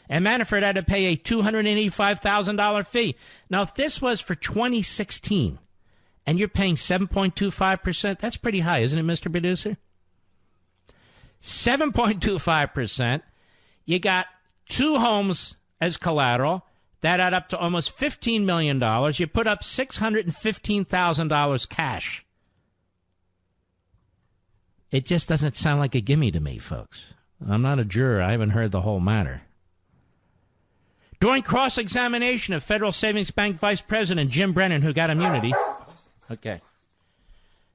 and Manafort had to pay a $285,000 fee. Now, if this was for 2016, and you're paying 7.25%, that's pretty high, isn't it, Mr. Producer? 7.25%. You got 2 homes as collateral. That add up to almost $15 million. You put up $615,000 cash. It just doesn't sound like a gimme to me, folks. I'm not a juror. I haven't heard the whole matter. During cross-examination of Federal Savings Bank Vice President Jim Brennan, who got immunity,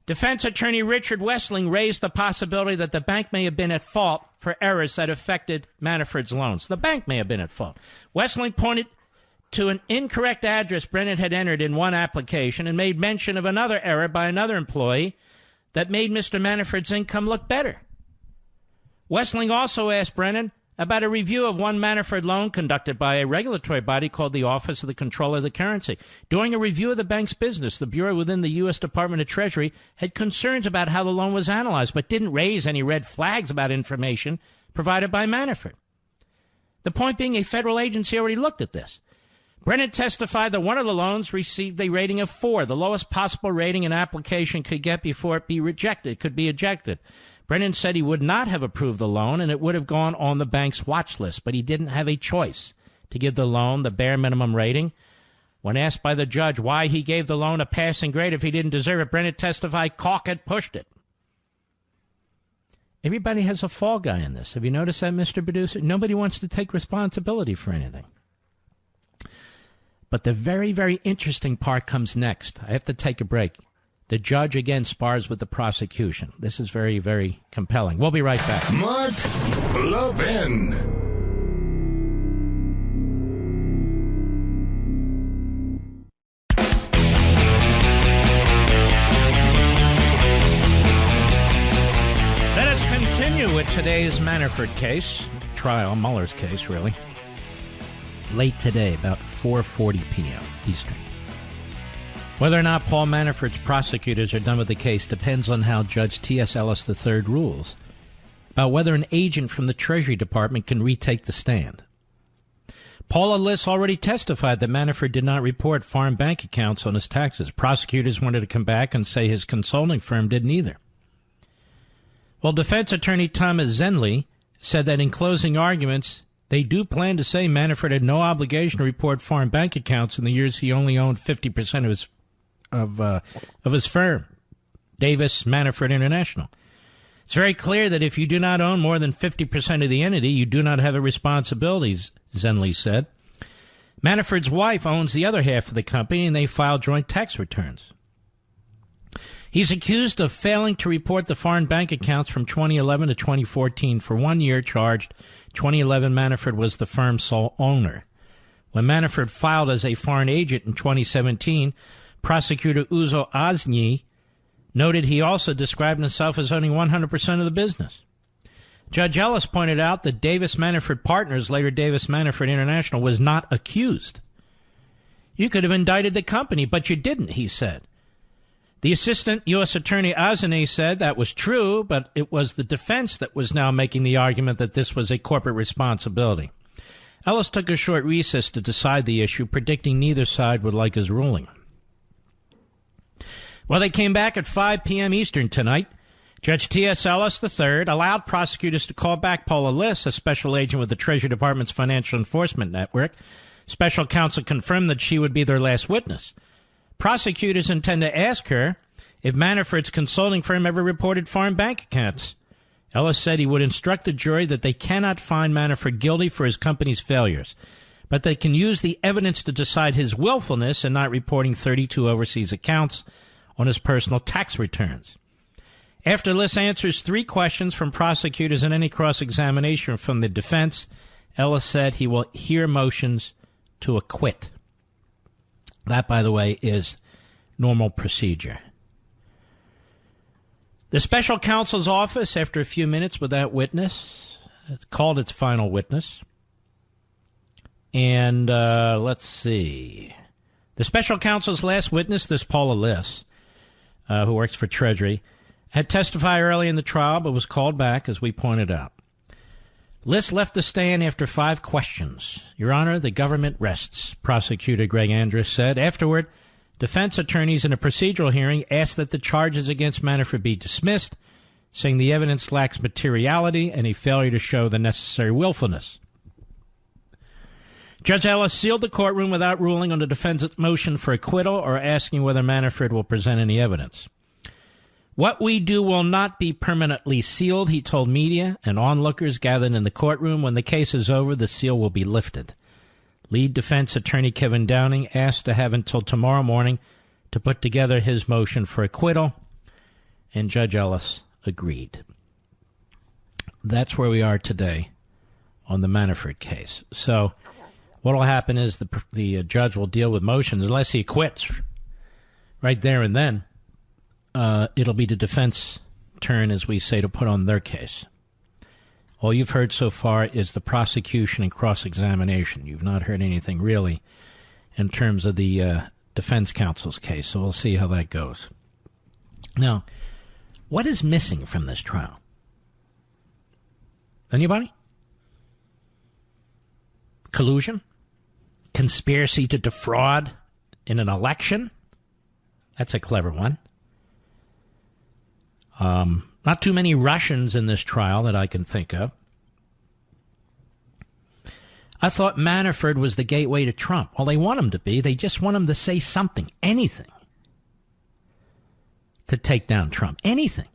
defense attorney Richard Wessling raised the possibility that the bank may have been at fault for errors that affected Manafort's loans. The bank may have been at fault. Wessling pointed to an incorrect address Brennan had entered in one application and made mention of another error by another employee that made Mr. Manafort's income look better. Wessling also asked Brennan about a review of one Manafort loan conducted by a regulatory body called the Office of the Comptroller of the Currency. During a review of the bank's business, the bureau within the U.S. Department of Treasury had concerns about how the loan was analyzed, but didn't raise any red flags about information provided by Manafort. The point being, a federal agency already looked at this. Brennan testified that one of the loans received a rating of 4, the lowest possible rating an application could get before it could be ejected. Brennan said he would not have approved the loan and it would have gone on the bank's watch list, but he didn't have a choice to give the loan the bare minimum rating. When asked by the judge why he gave the loan a passing grade if he didn't deserve it, Brennan testified Calk had pushed it. Everybody has a fall guy in this. Have you noticed that, Mr. Producer? Nobody wants to take responsibility for anything. But the very, very interesting part comes next. I have to take a break. The judge again spars with the prosecution. This is very, very compelling. We'll be right back. Mark Levin. Let us continue with today's Manafort case, trial, Mueller's case, really. Late today, about 4:40 p.m. Eastern. Whether or not Paul Manafort's prosecutors are done with the case depends on how Judge T.S. Ellis III rules about whether an agent from the Treasury Department can retake the stand. Paul Ellis already testified that Manafort did not report foreign bank accounts on his taxes. Prosecutors wanted to come back and say his consulting firm didn't either. Well, defense attorney Thomas Zenley said that in closing arguments, they do plan to say Manafort had no obligation to report foreign bank accounts in the years he only owned 50% of his firm, Davis Manafort International. It's very clear that if you do not own more than 50% of the entity, you do not have a responsibility, Zenley said. Manafort's wife owns the other half of the company, and they file joint tax returns. He's accused of failing to report the foreign bank accounts from 2011 to 2014. For 1 year charged, 2011 Manafort was the firm's sole owner. When Manafort filed as a foreign agent in 2017, prosecutor Uzo Aznyi noted he also described himself as owning 100% of the business. Judge Ellis pointed out that Davis Manafort Partners, later Davis Manafort International, was not accused. You could have indicted the company, but you didn't, he said. The assistant U.S. attorney Aznyi said that was true, but it was the defense that was now making the argument that this was a corporate responsibility. Ellis took a short recess to decide the issue, predicting neither side would like his ruling. Well, they came back at 5 p.m. Eastern tonight. Judge T.S. Ellis III allowed prosecutors to call back Paula Liss, a special agent with the Treasury Department's Financial Enforcement Network. Special counsel confirmed that she would be their last witness. Prosecutors intend to ask her if Manafort's consulting firm ever reported foreign bank accounts. Ellis said he would instruct the jury that they cannot find Manafort guilty for his company's failures, but they can use the evidence to decide his willfulness in not reporting 32 overseas accounts on his personal tax returns. After Liss answers 3 questions from prosecutors and any cross-examination from the defense, Ellis said he will hear motions to acquit. That, by the way, is normal procedure. The special counsel's office, after a few minutes with that witness, called its final witness. And let's see. The special counsel's last witness, this Paula Liss, who works for Treasury, had testified early in the trial but was called back, as we pointed out. Liss left the stand after 5 questions. Your Honor, the government rests, Prosecutor Greg Andrus said. Afterward, defense attorneys in a procedural hearing asked that the charges against Manafort be dismissed, saying the evidence lacks materiality and a failure to show the necessary willfulness. Judge Ellis sealed the courtroom without ruling on the defendant's motion for acquittal or asking whether Manafort will present any evidence. What we do will not be permanently sealed, he told media and onlookers gathered in the courtroom. When the case is over, the seal will be lifted. Lead defense attorney Kevin Downing asked to have until tomorrow morning to put together his motion for acquittal, and Judge Ellis agreed. That's where we are today on the Manafort case. So what will happen is the judge will deal with motions unless he acquits right there and then. It'll be the defense turn, as we say, to put on their case. All you've heard so far is the prosecution and cross-examination. You've not heard anything really in terms of the defense counsel's case, so we'll see how that goes. Now, what is missing from this trial? Anybody? Collusion? Conspiracy to defraud in an election? That's a clever one. Not too many Russians in this trial that I can think of. I thought Manafort was the gateway to Trump. Well, they want him to be. They just want him to say something, anything, to take down Trump. Anything.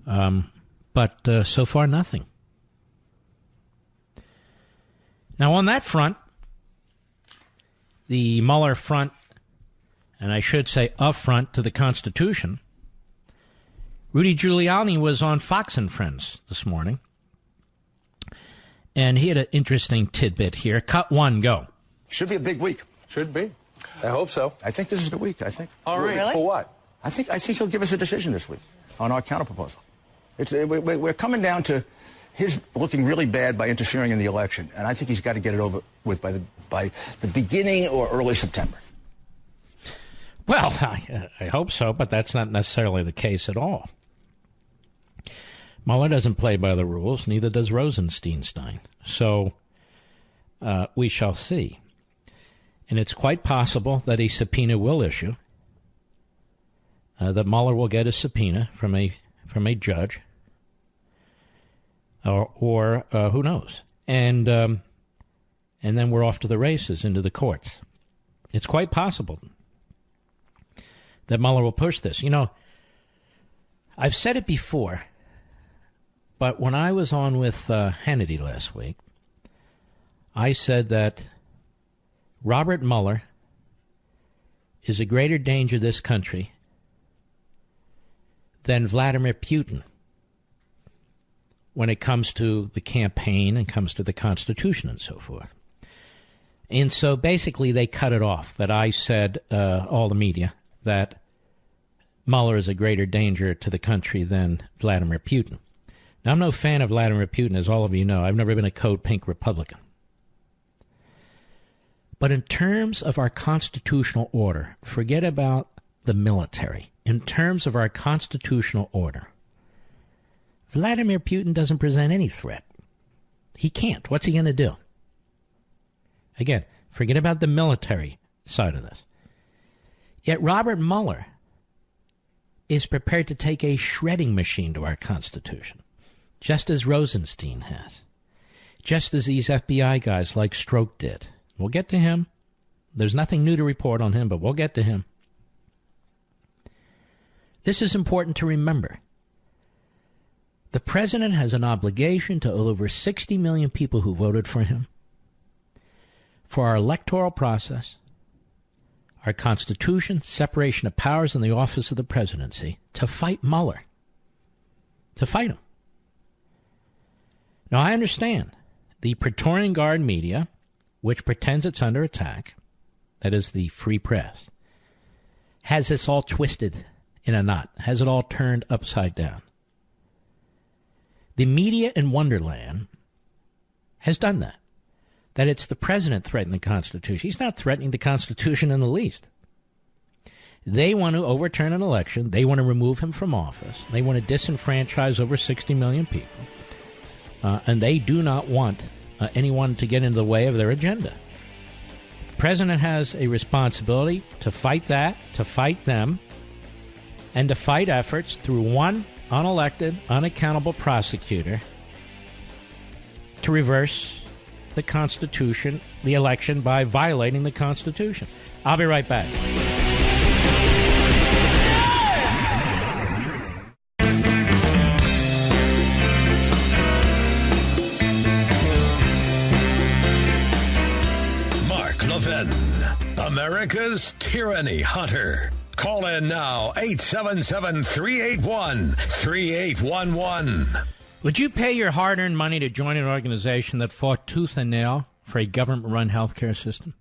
But so far, nothing. Now, on that front, the Mueller front, and I should say affront to the Constitution, Rudy Giuliani was on Fox and Friends this morning, and he had an interesting tidbit here. Cut 1, go. Should be a big week. Should be. I hope so. I think this is the week, I think. All right. Really? For what? I think he'll give us a decision this week on our counterproposal. We're coming down to his looking really bad by interfering in the election, and I think he's got to get it over with by the beginning or early September. Well, I hope so, but that's not necessarily the case at all. Mueller doesn't play by the rules, neither does Rosenstein. So we shall see. And it's quite possible that a subpoena will issue, that Mueller will get a subpoena from a judge, or who knows. And then we're off to the races into the courts. It's quite possible that Mueller will push this. You know, I've said it before, but when I was on with Hannity last week, I said that Robert Mueller is a greater danger to this country than Vladimir Putin when it comes to the campaign and comes to the Constitution and so forth. And so basically they cut it off, that I said, all the media, that Mueller is a greater danger to the country than Vladimir Putin. Now, I'm no fan of Vladimir Putin, as all of you know. I've never been a Code Pink Republican. But in terms of our constitutional order, forget about the military. In terms of our constitutional order, Vladimir Putin doesn't present any threat. He can't. What's he going to do? Again, forget about the military side of this. Yet Robert Mueller is prepared to take a shredding machine to our Constitution, just as Rosenstein has, just as these FBI guys like Stroke did. We'll get to him. There's nothing new to report on him, but we'll get to him. This is important to remember. The president has an obligation to over 60 million people who voted for him, for our electoral process, our Constitution, separation of powers, and the office of the presidency, to fight Mueller, to fight him. Now, I understand the Praetorian Guard media, which pretends it's under attack, that is the free press, has this all twisted in a knot, has it all turned upside down. The media in Wonderland has done that. That it's the president threatening the Constitution. He's not threatening the Constitution in the least. They want to overturn an election. They want to remove him from office. They want to disenfranchise over 60 million people. And they do not want anyone to get into the way of their agenda. The president has a responsibility to fight that, to fight them, and to fight efforts through one unelected, unaccountable prosecutor to reverse the Constitution, the election, by violating the Constitution. I'll be right back. Levin, America's tyranny hunter. Call in now, 877-381-3811. Would you pay your hard-earned money to join an organization that fought tooth and nail for a government-run healthcare system?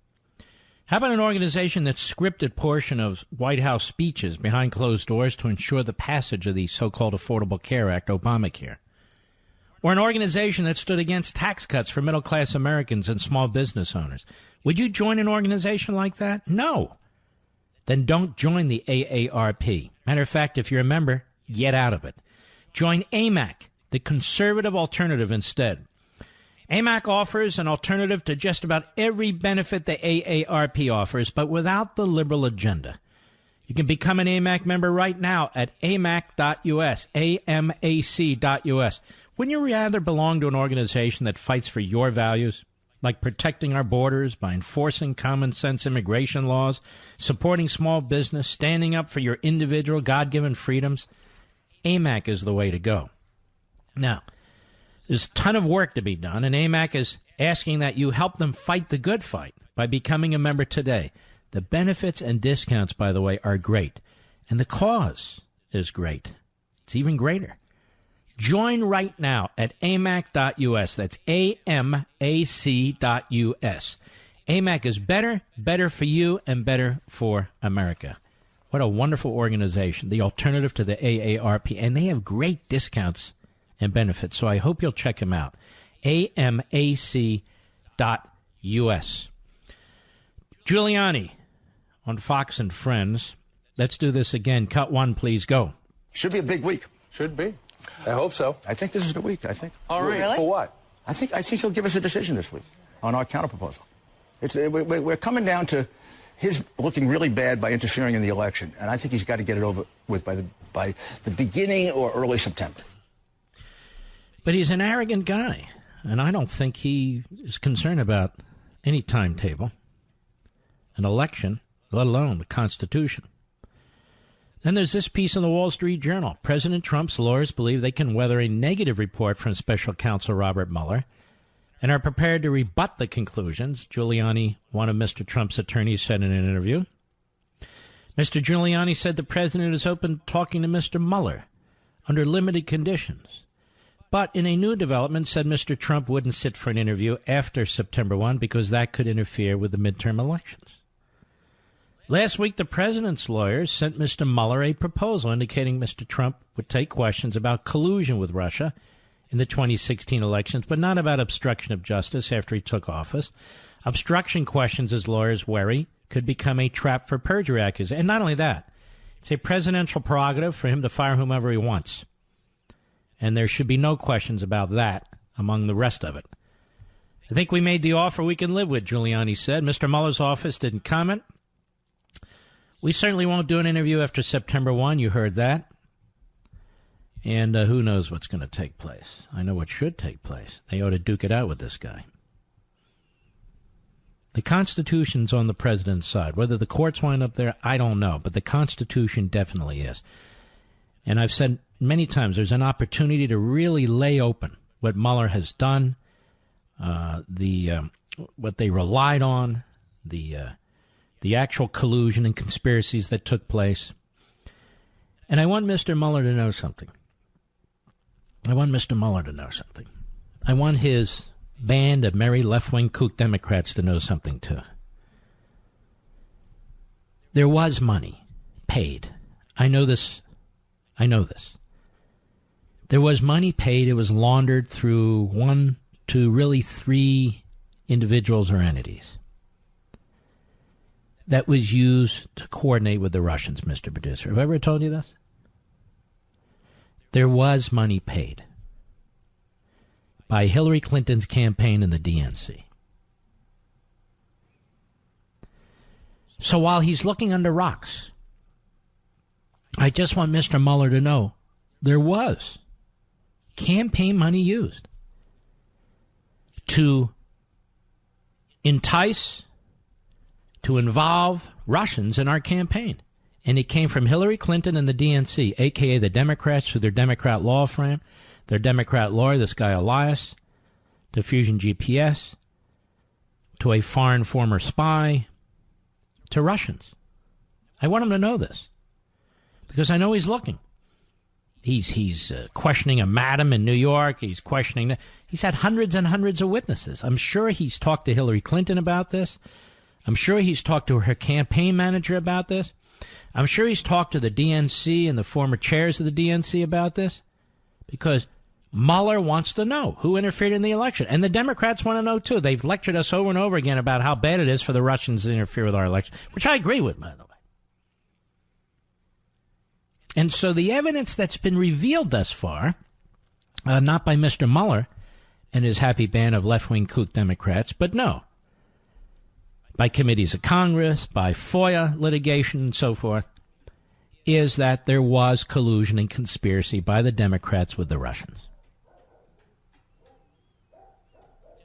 How about an organization that scripted portion of White House speeches behind closed doors to ensure the passage of the so-called Affordable Care Act, Obamacare? Or an organization that stood against tax cuts for middle-class Americans and small business owners? Would you join an organization like that? No. Then don't join the AARP. Matter of fact, if you're a member, get out of it. Join AMAC, the conservative alternative, instead. AMAC offers an alternative to just about every benefit the AARP offers, but without the liberal agenda. You can become an AMAC member right now at amac.us, amac.us. Wouldn't you rather belong to an organization that fights for your values, like protecting our borders by enforcing common-sense immigration laws, supporting small business, standing up for your individual God-given freedoms? AMAC is the way to go. Now, there's a ton of work to be done, and AMAC is asking that you help them fight the good fight by becoming a member today. The benefits and discounts, by the way, are great, and the cause is great. It's even greater. Join right now at amac.us. That's amac.us. AMAC is better for you, and better for America. What a wonderful organization, the alternative to the AARP, and they have great discounts and benefits, so I hope you'll check them out. amac.us. Giuliani on Fox and Friends. Let's do this again. Cut one, please. Go. Should be a big week. Should be. I hope so. I think this is a good week, I think. All right. Really? For what? I think he'll give us a decision this week on our counterproposal. We're coming down to his looking really bad by interfering in the election, and I think he's got to get it over with by the beginning or early September. But he's an arrogant guy, and I don't think he is concerned about any timetable, an election, let alone the Constitution. Then there's this piece in the Wall Street Journal. President Trump's lawyers believe they can weather a negative report from special counsel Robert Mueller and are prepared to rebut the conclusions, Giuliani, one of Mr. Trump's attorneys, said in an interview. Mr. Giuliani said the president is open to talking to Mr. Mueller under limited conditions. But in a new development, said Mr. Trump wouldn't sit for an interview after September 1 because that could interfere with the midterm elections. Last week, the president's lawyers sent Mr. Mueller a proposal indicating Mr. Trump would take questions about collusion with Russia in the 2016 elections, but not about obstruction of justice after he took office. Obstruction questions, as lawyers worry, could become a trap for perjury accusations. And not only that, it's a presidential prerogative for him to fire whomever he wants. And there should be no questions about that among the rest of it. I think we made the offer we can live with, Giuliani said. Mr. Mueller's office didn't comment. We certainly won't do an interview after September 1. You heard that. And who knows what's going to take place. I know what should take place. They ought to duke it out with this guy. The Constitution's on the president's side. Whether the courts wind up there, I don't know. But the Constitution definitely is. And I've said many times there's an opportunity to really lay open what Mueller has done, what they relied on, the actual collusion and conspiracies that took place. And I want Mr. Mueller to know something. I want his band of merry left-wing kook Democrats to know something, too. There was money paid. I know this. There was money paid. It was laundered through 1 to really 3 individuals or entities that was used to coordinate with the Russians, Mr. Producer. Have I ever told you this? There was money paid by Hillary Clinton's campaign and the DNC. So while he's looking under rocks, I just want Mr. Mueller to know there was campaign money used to entice, to involve Russians in our campaign. And it came from Hillary Clinton and the DNC, a.k.a. the Democrats through their Democrat law firm, their Democrat lawyer, this guy Elias, to Fusion GPS, to a foreign former spy, to Russians. I want him to know this because I know he's looking. He's questioning a madam in New York. He's questioning. He's had hundreds and hundreds of witnesses. I'm sure he's talked to Hillary Clinton about this. I'm sure he's talked to her campaign manager about this. I'm sure he's talked to the DNC and the former chairs of the DNC about this because Mueller wants to know who interfered in the election. And the Democrats want to know, too. They've lectured us over and over again about how bad it is for the Russians to interfere with our election, which I agree with, by the way. And so the evidence that's been revealed thus far, not by Mr. Mueller and his happy band of left-wing kook Democrats, but no, by committees of Congress, by FOIA litigation and so forth, is that there was collusion and conspiracy by the Democrats with the Russians.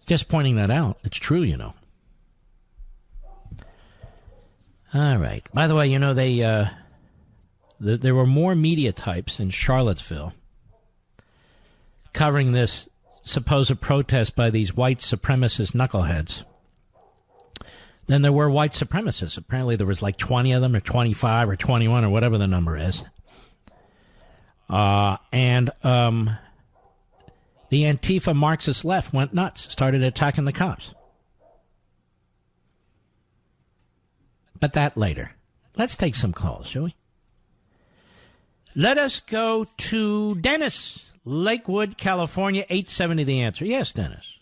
Just pointing that out. It's true, you know. All right. By the way, you know, there were more media types in Charlottesville covering this supposed protest by these white supremacist knuckleheads than there were white supremacists. Apparently there was like 20 of them or 25 or 21 or whatever the number is. The Antifa Marxist left went nuts, started attacking the cops. But that later. Let's take some calls, shall we? Let us go to Dennis, Lakewood, California, 870 The Answer. Yes, Dennis.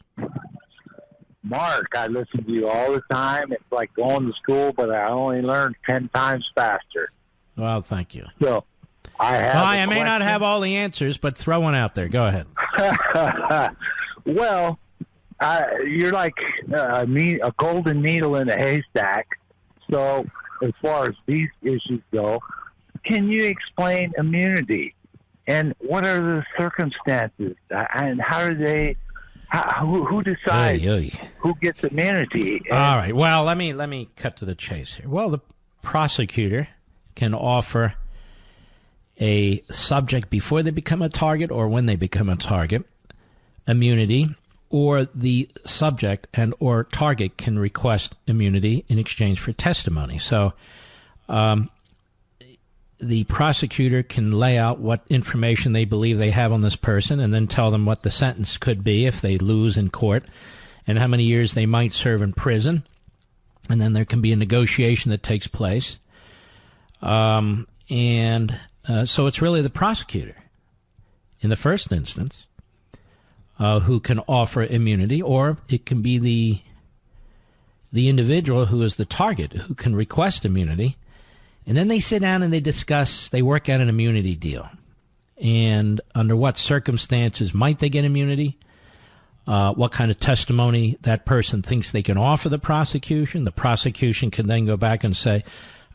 Mark, I listen to you all the time. It's like going to school, but I only learn 10 times faster. Well, thank you. So I may not have all the answers, but throw one out there. Go ahead. Well, you're like a golden needle in a haystack. So as far as these issues go, can you explain immunity? And what are the circumstances? And how do they... who decides who gets immunity? All right. Well, let me cut to the chase here. Well, the prosecutor can offer a subject before they become a target or when they become a target immunity, or the subject and or target can request immunity in exchange for testimony. So the prosecutor can lay out what information they believe they have on this person and then tell them what the sentence could be if they lose in court and how many years they might serve in prison. And then there can be a negotiation that takes place. So it's really the prosecutor in the first instance who can offer immunity, or it can be the individual who is the target who can request immunity. And then they sit down and they discuss, they work out an immunity deal. And under what circumstances might they get immunity? What kind of testimony that person thinks they can offer the prosecution. The prosecution can then go back and say,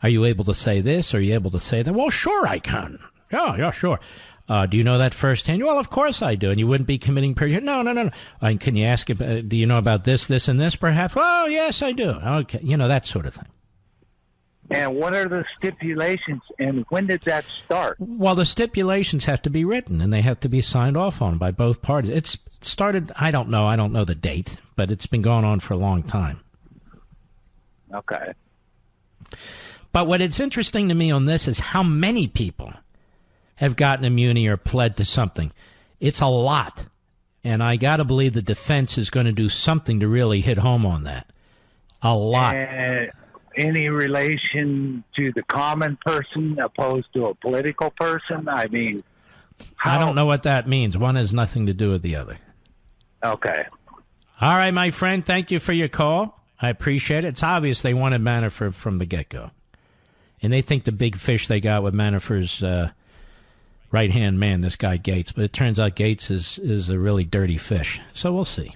are you able to say this? Are you able to say that? Well, sure I can. Yeah, sure. Do you know that firsthand? Well, of course I do. And you wouldn't be committing perjury? No. And can you ask, do you know about this, and this perhaps? Oh, yes, I do. Okay. You know, that sort of thing. And what are the stipulations, and when did that start? Well, the stipulations have to be written, and they have to be signed off on by both parties. It's started, I don't know the date, but it's been going on for a long time. Okay. But what is interesting to me on this is how many people have gotten immunity or pled to something. It's a lot. And I got to believe the defense is going to do something to really hit home on that. A lot. Any relation to the common person opposed to a political person? I mean, I don't know what that means. One has nothing to do with the other. Okay. All right, my friend. Thank you for your call. I appreciate it. It's obvious they wanted Manafort from the get-go. And they think the big fish they got with Manafort's right-hand man, this guy Gates. But it turns out Gates is a really dirty fish. So we'll see.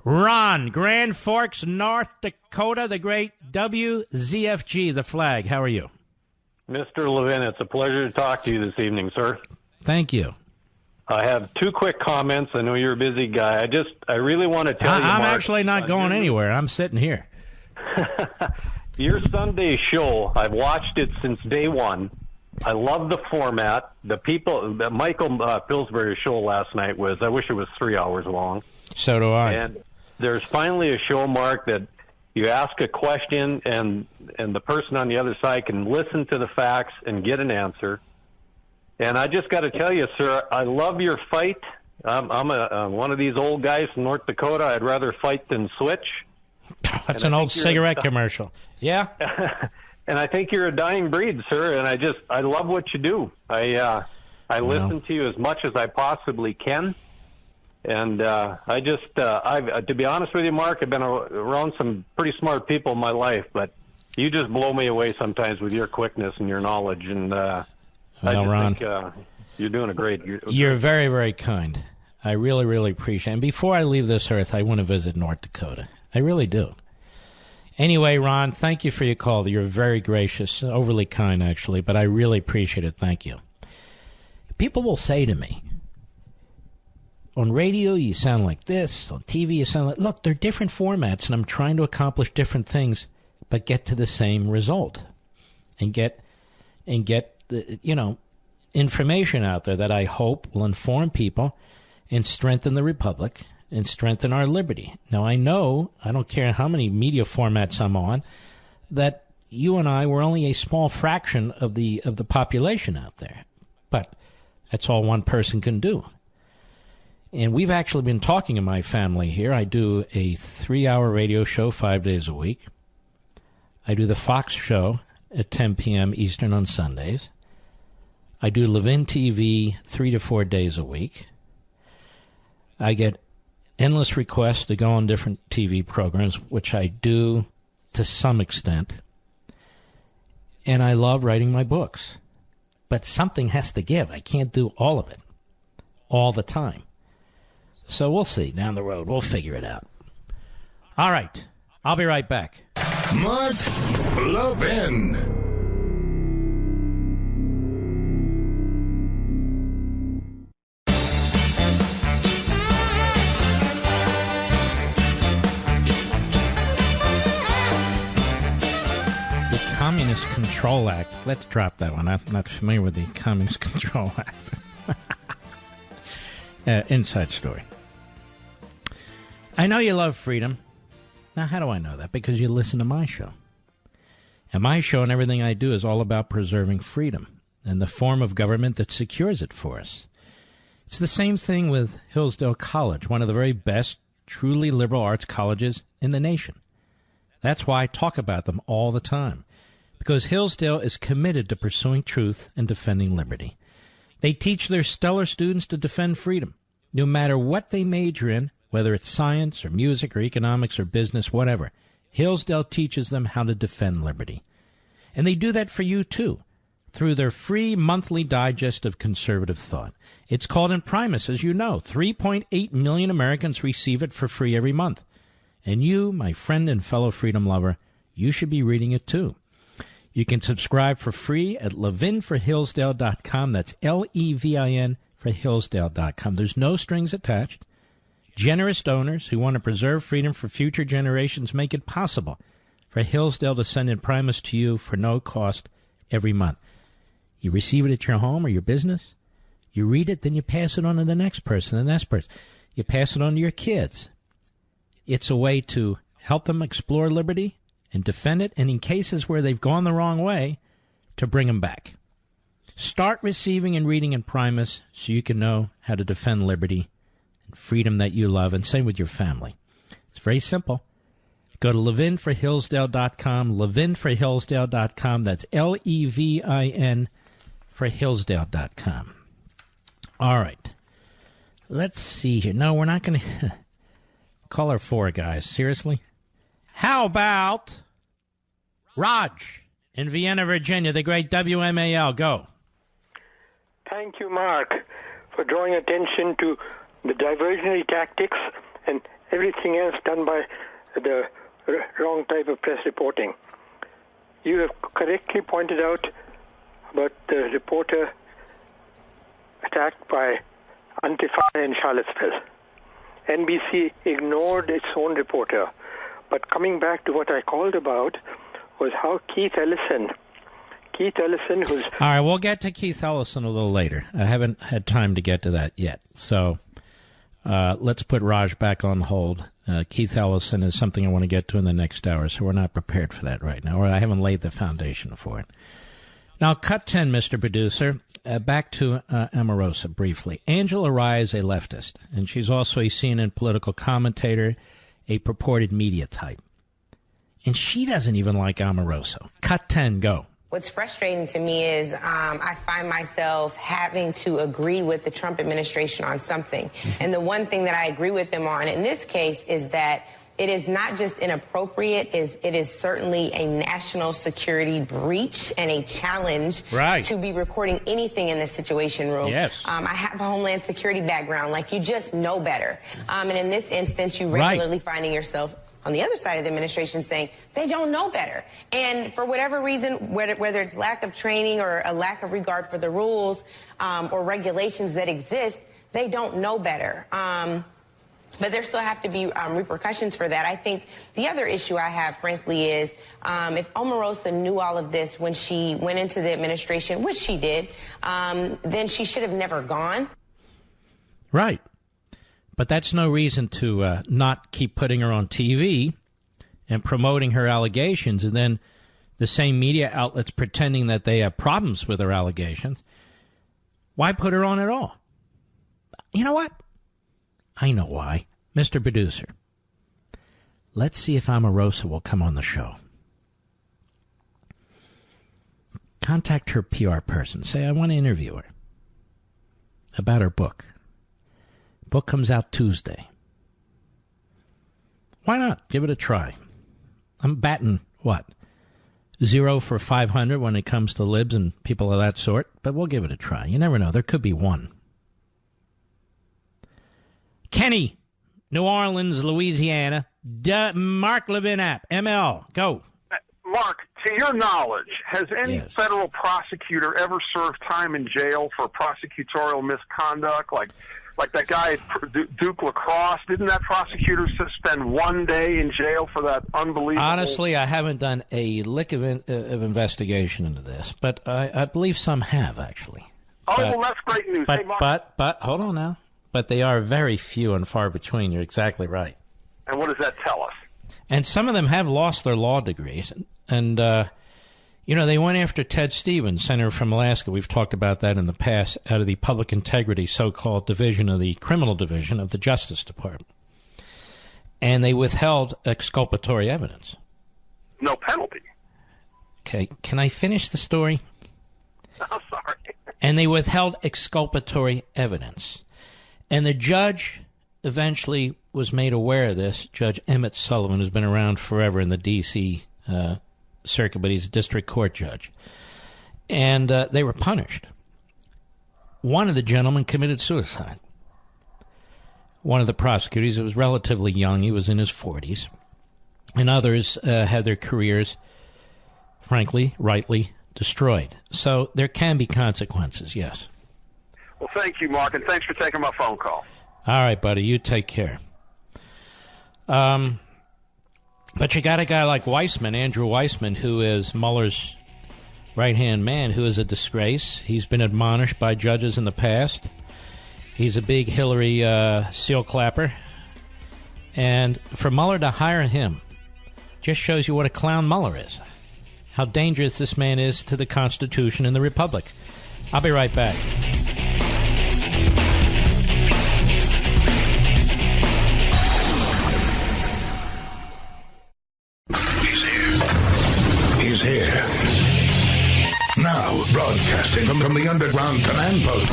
Ron, Grand Forks, North Dakota, the great WZFG, the flag. How are you? Mr. Levin, it's a pleasure to talk to you this evening, sir. Thank you. I have two quick comments. I know you're a busy guy. I really want to tell you, I'm Mark, actually not going anywhere. I'm sitting here. Your Sunday show, I've watched it since day one. I love the format. The people, Michael Pillsbury's show last night I wish it was 3 hours long. So do I. And there's finally a show, Mark, that you ask a question and the person on the other side can listen to the facts and get an answer. And I just got to tell you, sir, I love your fight. I'm one of these old guys from North Dakota. I'd rather fight than switch. That's an old cigarette commercial. Yeah. And I think you're a dying breed, sir. And I love what you do. I listen to you as much as I possibly can. And to be honest with you, Mark, I've been around some pretty smart people in my life, but you just blow me away sometimes with your quickness and your knowledge. And Ron, think you're doing a great. You're very, very kind. I really, really appreciate it. And before I leave this earth, I want to visit North Dakota. I really do. Anyway, Ron, thank you for your call. You're very gracious, overly kind, actually, but I really appreciate it. Thank you. People will say to me, on radio, you sound like this. On TV, you sound like... Look, they're different formats, and I'm trying to accomplish different things, but get to the same result. And get the, information out there that I hope will inform people and strengthen the Republic and strengthen our liberty. Now, I know, I don't care how many media formats I'm on, that you and I were only a small fraction of the population out there. But that's all one person can do. And we've actually been talking in my family here. I do a 3-hour radio show 5 days a week. I do the Fox show at 10 p.m. Eastern on Sundays. I do Levin TV 3 to 4 days a week. I get endless requests to go on different TV programs, which I do to some extent. And I love writing my books. But something has to give. I can't do all of it all the time. So we'll see down the road. We'll figure it out. All right. I'll be right back. Mark Levin. The Communist Control Act. Let's drop that one. I'm not familiar with the Communist Control Act. Inside story. I know you love freedom. Now, how do I know that? Because you listen to my show. And my show and everything I do is all about preserving freedom and the form of government that secures it for us. It's the same thing with Hillsdale College, one of the very best, truly liberal arts colleges in the nation. That's why I talk about them all the time, because Hillsdale is committed to pursuing truth and defending liberty. They teach their stellar students to defend freedom, no matter what they major in, whether it's science or music or economics or business, whatever. Hillsdale teaches them how to defend liberty. And they do that for you, too, through their free monthly digest of conservative thought. It's called Imprimis, as you know. 3.8 million Americans receive it for free every month. And you, my friend and fellow freedom lover, you should be reading it, too. You can subscribe for free at levinforhillsdale.com. That's Levin for Hillsdale.com. There's no strings attached. Generous donors who want to preserve freedom for future generations make it possible for Hillsdale to send Imprimis to you for no cost every month. You receive it at your home or your business. You read it, then you pass it on to the next person, the next person. You pass it on to your kids. It's a way to help them explore liberty and defend it, and in cases where they've gone the wrong way, to bring them back. Start receiving and reading Imprimis so you can know how to defend liberty freedom that you love, and same with your family. It's very simple. Go to levinforhillsdale.com, levinforhillsdale.com. That's Levin for Hillsdale.com. All right. Let's see here. No, we're not going to... Caller 4, guys. Seriously? How about Raj in Vienna, Virginia, the great WMAL? Go. Thank you, Mark, for drawing attention to the diversionary tactics and everything else done by the wrong type of press reporting. You have correctly pointed out about the reporter attacked by Antifa in Charlottesville. NBC ignored its own reporter. But coming back to what I called about was how Keith Ellison, who's... All right, we'll get to Keith Ellison a little later. I haven't had time to get to that yet. So let's put Raj back on hold. Keith Ellison is something I want to get to in the next hour, so we're not prepared for that right now, or I haven't laid the foundation for it. Now, cut 10, Mr. Producer. Back to Omarosa briefly. Angela Rye is a leftist, and she's also a CNN political commentator, a purported media type. And she doesn't even like Omarosa. Cut 10, go. What's frustrating to me is I find myself having to agree with the Trump administration on something. And the one thing that I agree with them on in this case is that it is not just inappropriate, it is certainly a national security breach and a challenge to be recording anything in the Situation Room. Yes. I have a Homeland Security background. Like, you just know better. And in this instance, you regularly finding yourself on the other side of the administration saying they don't know better. And for whatever reason, whether it's lack of training or a lack of regard for the rules or regulations that exist, they don't know better. But there still have to be repercussions for that. I think the other issue I have, frankly, is if Omarosa knew all of this when she went into the administration, which she did, then she should have never gone. Right. But that's no reason to not keep putting her on TV and promoting her allegations, and then the same media outlets pretending that they have problems with her allegations. Why put her on at all? You know what? I know why. Mr. Producer, let's see if Omarosa will come on the show. Contact her PR person. Say, I want to interview her about her book. Book comes out Tuesday. Why not? Give it a try. I'm batting, 0 for 500 when it comes to libs and people of that sort, but we'll give it a try. You never know. There could be one. Kenny, New Orleans, Louisiana. Mark Levin app. ML, go. Mark, to your knowledge, has any federal prosecutor ever served time in jail for prosecutorial misconduct? Like that guy at Duke Lacrosse, didn't that prosecutor spend 1 day in jail for that unbelievable... Honestly, I haven't done a lick of investigation into this, but I believe some have, actually. Oh, well, that's great news. But, hey, Mark, but hold on now. But they are very few and far between. You're exactly right. And what does that tell us? And some of them have lost their law degrees. And they went after Ted Stevens, senator from Alaska. We've talked about that in the past, out of the public integrity so-called division of the criminal division of the Justice Department. And they withheld exculpatory evidence. No penalty. Okay, can I finish the story? I'm sorry. And they withheld exculpatory evidence. And the judge eventually was made aware of this. Judge Emmett Sullivan has been around forever in the D.C. circuit, but he's a district court judge. And they were punished. One of the gentlemen committed suicide. One of the prosecutors was relatively young. He was in his 40s. And others had their careers, frankly, rightly destroyed. So there can be consequences, yes. Well, thank you, Mark, and thanks for taking my phone call. All right, buddy, you take care. But you got a guy like Weissman, Andrew Weissman, who is Mueller's right-hand man, who is a disgrace. He's been admonished by judges in the past. He's a big Hillary seal clapper. And for Mueller to hire him just shows you what a clown Mueller is, how dangerous this man is to the Constitution and the Republic. I'll be right back. He's here. Now, broadcasting from the underground command post,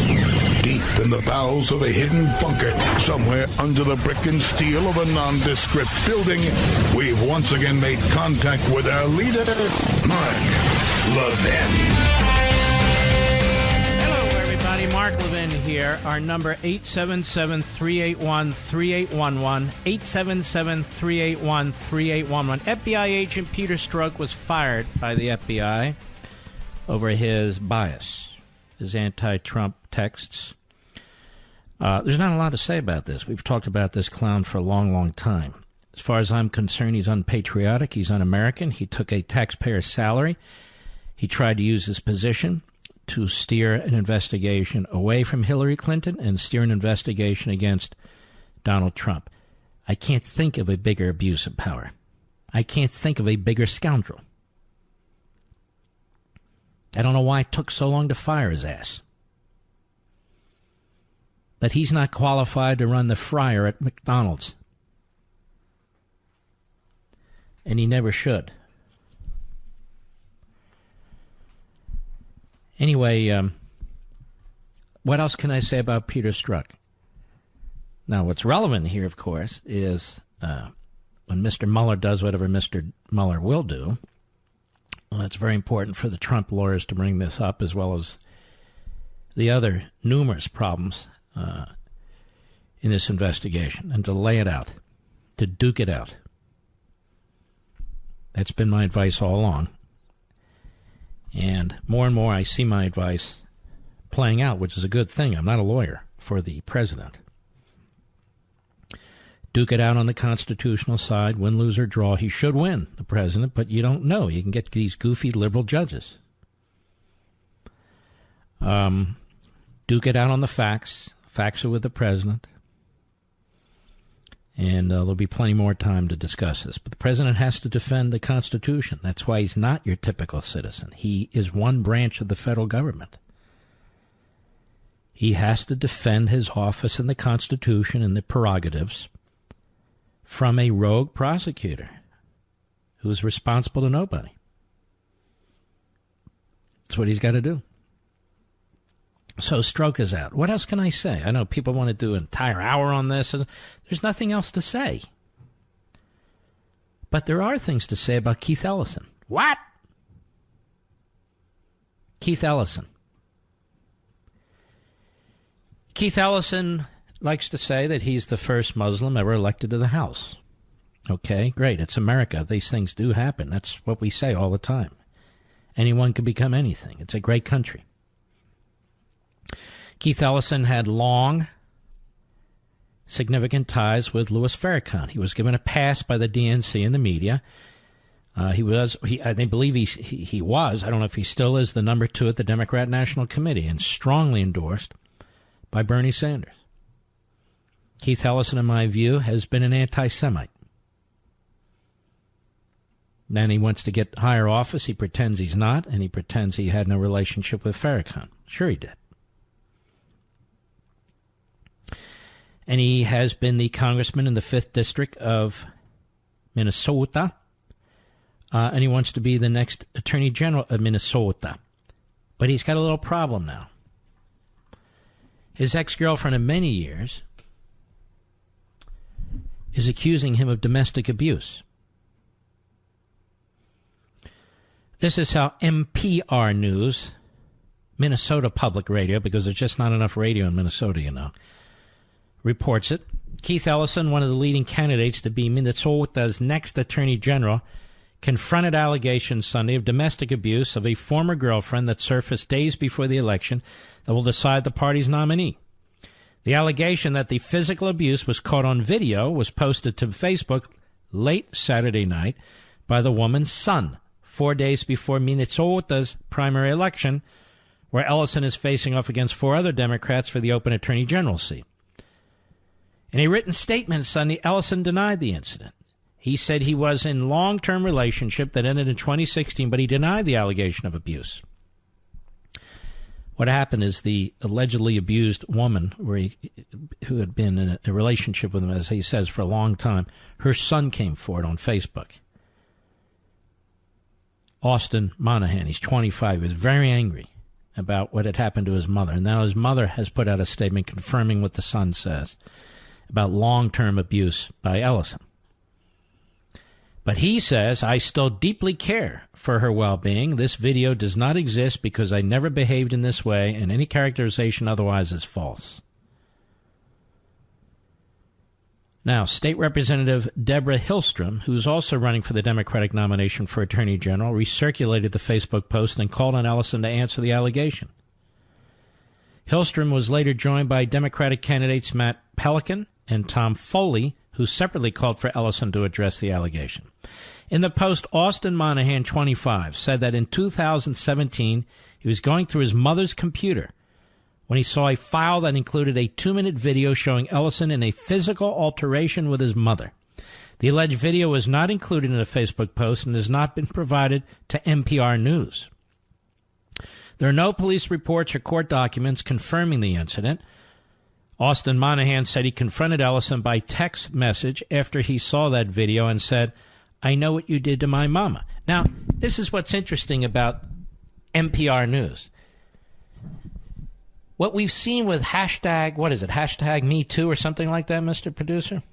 deep in the bowels of a hidden bunker, somewhere under the brick and steel of a nondescript building, we've once again made contact with our leader, Mark Levin. Hello, everybody. Mark Levin here. Our number, 877-381-3811, 877-381-3811. FBI agent Peter Strzok was fired by the FBI over his bias, his anti-Trump texts. There's not a lot to say about this. We've talked about this clown for a long, long time. As far as I'm concerned, he's unpatriotic. He's un-American. He took a taxpayer's salary. He tried to use his position to steer an investigation away from Hillary Clinton and steer an investigation against Donald Trump. I can't think of a bigger abuse of power. I can't think of a bigger scoundrel. I don't know why it took so long to fire his ass. But he's not qualified to run the fryer at McDonald's. And he never should. Anyway, what else can I say about Peter Strzok? Now, what's relevant here, of course, is when Mr. Mueller does whatever Mr. Mueller will do. Well, it's very important for the Trump lawyers to bring this up, as well as the other numerous problems in this investigation, and to lay it out, to duke it out. That's been my advice all along. And more I see my advice playing out, which is a good thing. I'm not a lawyer for the president. Duke it out on the constitutional side, win, lose, or draw. He should win, the president, but you don't know. You can get these goofy liberal judges. Duke it out on the facts. Facts are with the president. And there'll be plenty more time to discuss this. But the president has to defend the Constitution. That's why he's not your typical citizen. He is one branch of the federal government. He has to defend his office and the Constitution and the prerogatives from a rogue prosecutor who is responsible to nobody. That's what he's got to do. So Strzok is out. What else can I say? I know people want to do an entire hour on this. There's nothing else to say. But there are things to say about Keith Ellison. What? Keith Ellison. Keith Ellison likes to say that he's the first Muslim ever elected to the House. Okay, great. It's America. These things do happen. That's what we say all the time. Anyone can become anything. It's a great country. Keith Ellison had long, significant ties with Louis Farrakhan. He was given a pass by the DNC and the media. I believe he was, I don't know if he still is, the number 2 at the Democrat National Committee, and strongly endorsed by Bernie Sanders. Keith Ellison, in my view, has been an anti-Semite. Then he wants to get higher office. He pretends he's not, and he pretends he had no relationship with Farrakhan. Sure he did. And he has been the congressman in the 5th District of Minnesota, and he wants to be the next Attorney General of Minnesota. But he's got a little problem now. His ex-girlfriend of many years is accusing him of domestic abuse. This is how NPR News, Minnesota Public Radio, because there's just not enough radio in Minnesota, you know, reports it. Keith Ellison, one of the leading candidates to be Minnesota's next Attorney General, confronted allegations Sunday of domestic abuse of a former girlfriend that surfaced days before the election that will decide the party's nominee. The allegation that the physical abuse was caught on video was posted to Facebook late Saturday night by the woman's son, 4 days before Minnesota's primary election, where Ellison is facing off against 4 other Democrats for the open Attorney General seat. In a written statement Sunday, Ellison denied the incident. He said he was in a long-term relationship that ended in 2016, but he denied the allegation of abuse. What happened is the allegedly abused woman, who had been in a relationship with him, as he says, for a long time, her son came forward on Facebook. Austin Monahan. He's 25. He was very angry about what had happened to his mother. And now his mother has put out a statement confirming what the son says about long-term abuse by Ellison. But he says, I still deeply care for her well-being. This video does not exist because I never behaved in this way, and any characterization otherwise is false. Now, State Representative Deborah Hillstrom, who's also running for the Democratic nomination for Attorney General, recirculated the Facebook post and called on Ellison to answer the allegation. Hillstrom was later joined by Democratic candidates Matt Pelican and Tom Foley, who separately called for Ellison to address the allegation. In the post, Austin Monahan, 25, said that in 2017 he was going through his mother's computer when he saw a file that included a 2-minute video showing Ellison in a physical alteration with his mother. The alleged video was not included in the Facebook post and has not been provided to NPR News. There are no police reports or court documents confirming the incident. Austin Monahan said he confronted Ellison by text message after he saw that video and said, I know what you did to my mama. Now, this is what's interesting about NPR News. What we've seen with hashtag Me Too or something like that, Mr. Producer,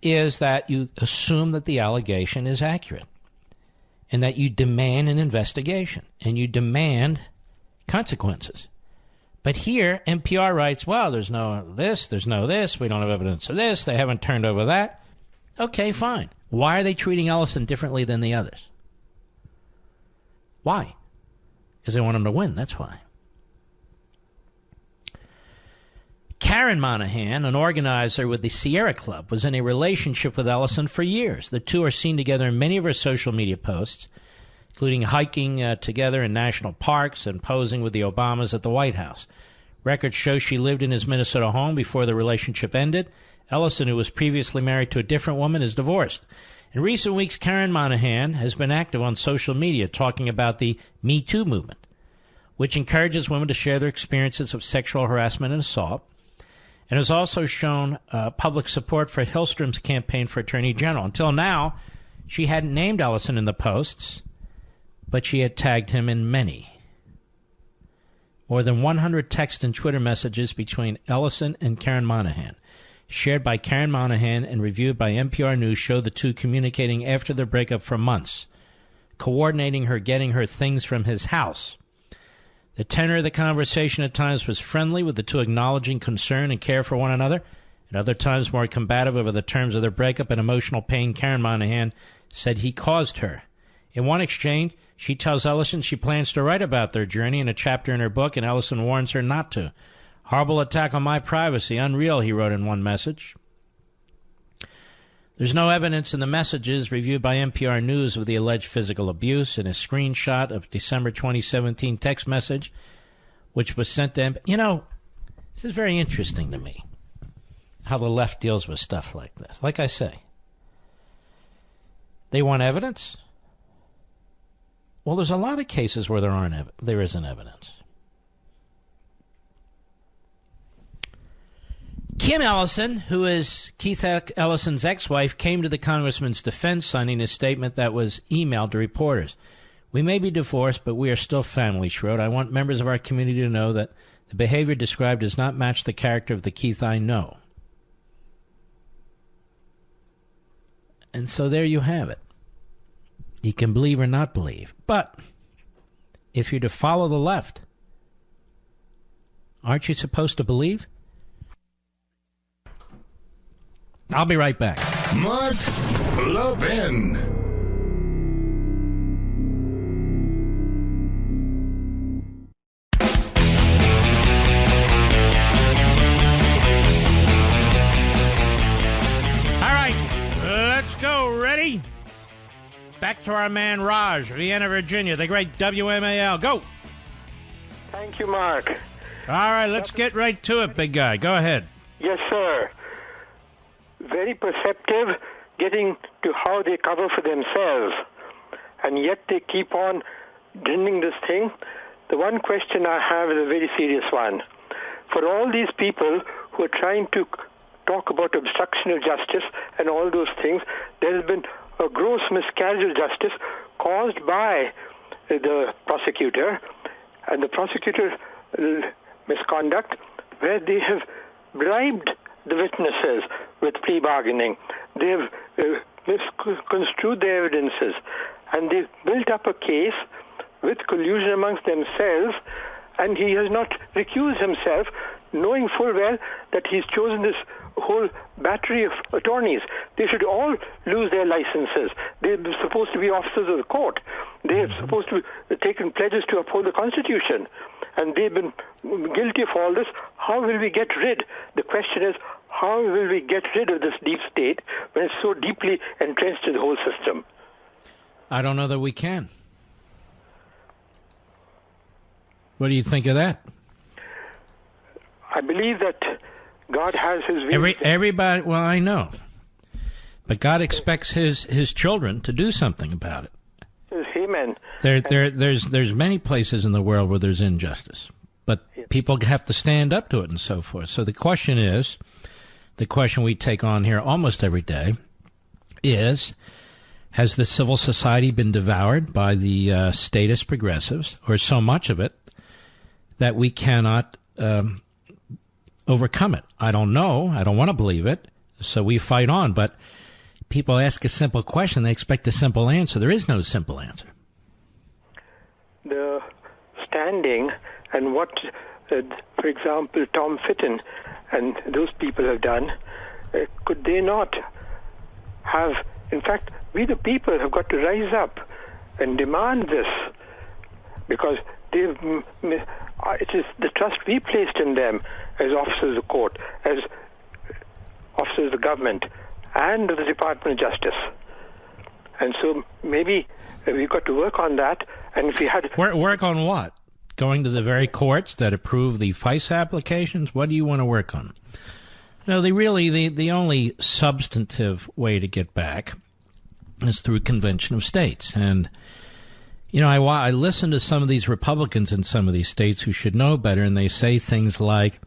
is that you assume that the allegation is accurate and that you demand an investigation and you demand consequences. But here, NPR writes, well, there's no this, we don't have evidence of this, they haven't turned over that. Okay, fine. Why are they treating Ellison differently than the others? Why? Because they want him to win, that's why. Karen Monahan, an organizer with the Sierra Club, was in a relationship with Ellison for years. The two are seen together in many of her social media posts, including hiking together in national parks and posing with the Obamas at the White House. Records show she lived in his Minnesota home before the relationship ended. Ellison, who was previously married to a different woman, is divorced. In recent weeks, Karen Monahan has been active on social media talking about the Me Too movement, which encourages women to share their experiences of sexual harassment and assault, and has also shown public support for Hillstrom's campaign for Attorney General. Until now, she hadn't named Ellison in the posts, but she had tagged him in many. More than 100 text and Twitter messages between Ellison and Karen Monahan, shared by Karen Monahan and reviewed by NPR News, show the two communicating after their breakup for months, coordinating her getting her things from his house. The tenor of the conversation at times was friendly, with the two acknowledging concern and care for one another, at other times more combative over the terms of their breakup and emotional pain Karen Monahan said he caused her. In one exchange, she tells Ellison she plans to write about their journey in a chapter in her book, and Ellison warns her not to. Horrible attack on my privacy. Unreal, he wrote in one message. There's no evidence in the messages reviewed by NPR News of the alleged physical abuse. In a screenshot of December 2017 text message, which was sent to him. You know, this is very interesting to me, how the left deals with stuff like this. Like I say, they want evidence. Well, there's a lot of cases where there isn't evidence. Kim Ellison, who is Keith Ellison's ex-wife, came to the congressman's defense, signing a statement that was emailed to reporters. We may be divorced, but we are still family, she wrote. I want members of our community to know that the behavior described does not match the character of the Keith I know. And so there you have it. You can believe or not believe. But if you're to follow the left, aren't you supposed to believe? I'll be right back. Mark Levin. All right, let's go. Ready? Back to our man Raj, Vienna, Virginia, the great WMAL. Go. Thank you, Mark. All right, let's get right to it, big guy. Go ahead. Yes, sir. Very perceptive, getting to how they cover for themselves. And yet they keep on drilling this thing. The one question I have is a very serious one. For all these people who are trying to talk about obstruction of justice and all those things, there has been a gross miscarriage of justice caused by the prosecutor and the prosecutor's misconduct, where they have bribed the witnesses with plea bargaining. They have misconstrued the evidences, and they've built up a case with collusion amongst themselves, and he has not recused himself, knowing full well that he's chosen this whole battery of attorneys. They should all lose their licenses. They're supposed to be officers of the court. They're supposed to have taken pledges to uphold the Constitution. And they've been guilty of all this. How will we get rid? The question is, how will we get rid of this deep state when it's so deeply entrenched in the whole system? I don't know that we can. What do you think of that? I believe that God has his ways. Everybody, well, I know. But God expects his children to do something about it. Amen. There's many places in the world where there's injustice, but people have to stand up to it and so forth. So the question we take on here almost every day is, has the civil society been devoured by the statist progressives, or so much of it that we cannot overcome it? I don't know. I don't want to believe it. So we fight on. But people ask a simple question. They expect a simple answer. There is no simple answer. The standing and what, for example, Tom Fitton and those people have done, could they not have, in fact, we the people have got to rise up and demand this, because it is the trust we placed in them as officers of the court, as officers of the government, and of the Department of Justice. And so maybe we've got to work on that. And if we had work on what? Going to the very courts that approve the FICE applications? What do you want to work on? No, the only substantive way to get back is through convention of states. And you know, I listen to some of these Republicans in some of these states who should know better, and they say things like,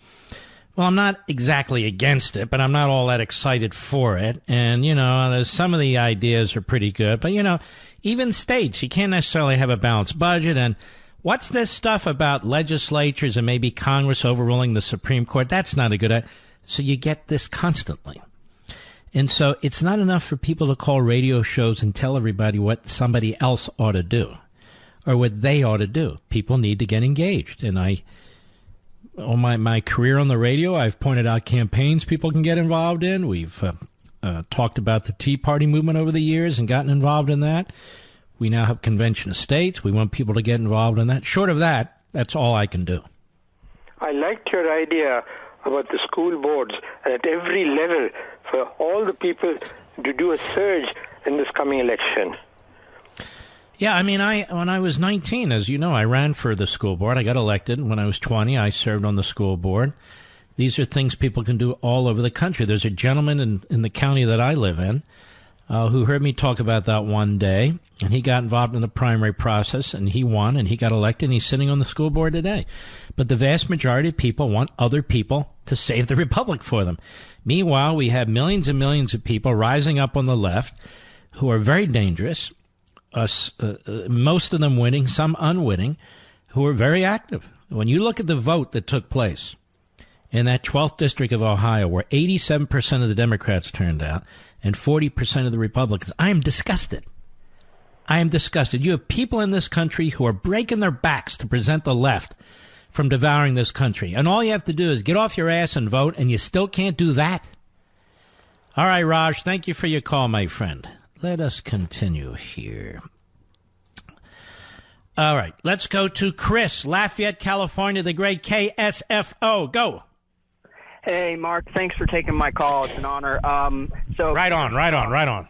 well, I'm not exactly against it, but I'm not all that excited for it. And, you know, there's some of the ideas are pretty good. But, you know, even states, you can't necessarily have a balanced budget. And what's this stuff about legislatures and maybe Congress overruling the Supreme Court? That's not a good idea. So you get this constantly. And so it's not enough for people to call radio shows and tell everybody what somebody else ought to do or what they ought to do. People need to get engaged. And on my career on the radio, I've pointed out campaigns people can get involved in. We've talked about the Tea Party movement over the years and gotten involved in that. We now have convention of states. We want people to get involved in that. Short of that, that's all I can do. I liked your idea about the school boards, and at every level for all the people to do a surge in this coming election. Yeah, I mean, when I was 19, as you know, I ran for the school board. I got elected. When I was 20, I served on the school board. These are things people can do all over the country. There's a gentleman in the county that I live in who heard me talk about that one day, and he got involved in the primary process, and he won, and he got elected, and he's sitting on the school board today. But the vast majority of people want other people to save the republic for them. Meanwhile, we have millions and millions of people rising up on the left who are very dangerous, most of them winning, some unwitting, who are very active. When you look at the vote that took place in that 12th district of Ohio, where 87% of the Democrats turned out and 40% of the Republicans, I am disgusted. I am disgusted. You have people in this country who are breaking their backs to prevent the left from devouring this country. And all you have to do is get off your ass and vote, and you still can't do that. All right, Raj, thank you for your call, my friend. Let us continue here. All right, let's go to Chris, Lafayette, California, the great KSFO. Go. Hey, Mark, thanks for taking my call. It's an honor. Right on.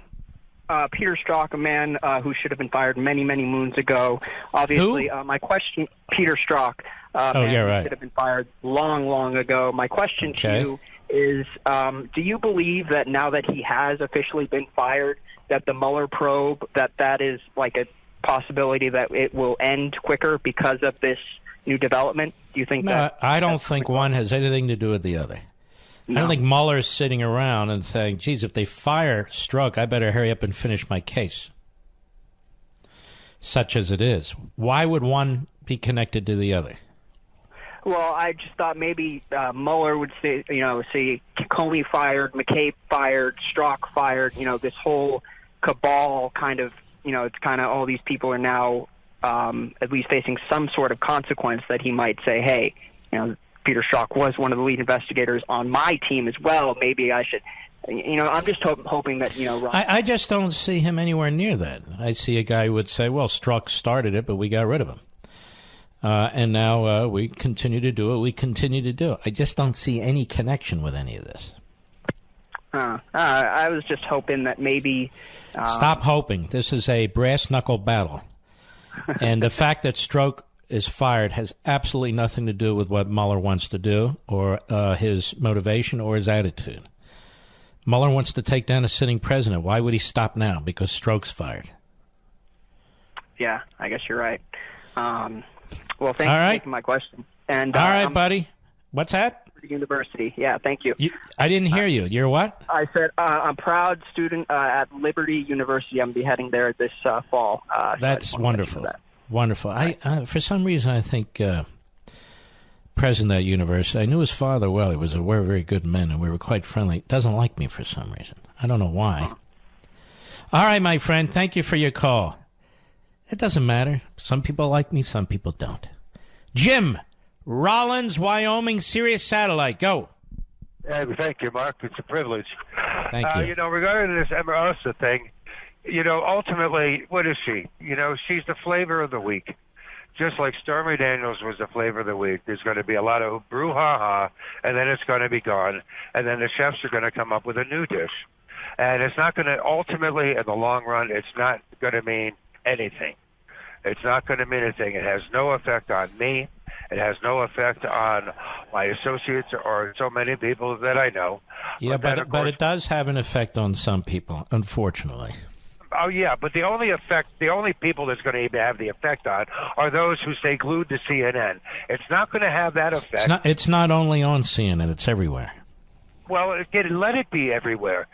Peter Strzok, a man who should have been fired many, many moons ago. Obviously, my question, Peter Strzok, who should have been fired long, long ago. My question to you is, do you believe that now that he has officially been fired, that the Mueller probe, that is like a possibility that it will end quicker because of this new development? Do you think that? I don't think one has anything to do with the other. No. I don't think Mueller's sitting around and saying, geez, if they fire Strzok, I better hurry up and finish my case. such as it is. Why would one be connected to the other? Well, I just thought maybe Mueller would say Comey fired, McCabe fired, Strzok fired. This whole cabal kind of, it's kind of all these people are now at least facing some sort of consequence that he might say, hey, Peter Strzok was one of the lead investigators on my team as well. Maybe I should. I'm just hoping that, Ron. I just don't see him anywhere near that. I see a guy who would say, well, Strzok started it, but we got rid of him. And now we continue to do it. We continue to do it. I just don't see any connection with any of this. I was just hoping that maybe... Stop hoping. This is a brass-knuckle battle. And the fact that Strzok is fired has absolutely nothing to do with what Mueller wants to do or his motivation or his attitude. Mueller wants to take down a sitting president. Why would he stop now? Because Strzok's fired. Yeah, I guess you're right. Well, thank you for taking my question. And all right, buddy. What's that? University. Yeah, thank you. I didn't hear you. You're what? I said I'm a proud student at Liberty University. I'm be heading there this fall. That's wonderful. Wonderful. For some reason, I think president of that university, I knew his father well. He was a very, very good man, and we were quite friendly. Doesn't like me for some reason. I don't know why. All right, my friend. Thank you for your call. It doesn't matter. Some people like me, some people don't. Jim, Rollins, Wyoming, Sirius Satellite. Go. Thank you, Mark. It's a privilege. Thank you. Regarding this Omarosa thing, ultimately, what is she? She's the flavor of the week. Just like Stormy Daniels was the flavor of the week. There's going to be a lot of brouhaha, and then it's going to be gone. And then the chefs are going to come up with a new dish. And it's not going to, ultimately, in the long run, it's not going to mean anything. It's not going to mean anything. It has no effect on me. It has no effect on my associates or so many people that I know. Yeah, but it does have an effect on some people, unfortunately. Oh, yeah, but the only people that's going to even have the effect on are those who stay glued to CNN. It's not going to have that effect. It's not only on CNN. It's everywhere. Well, let it be everywhere.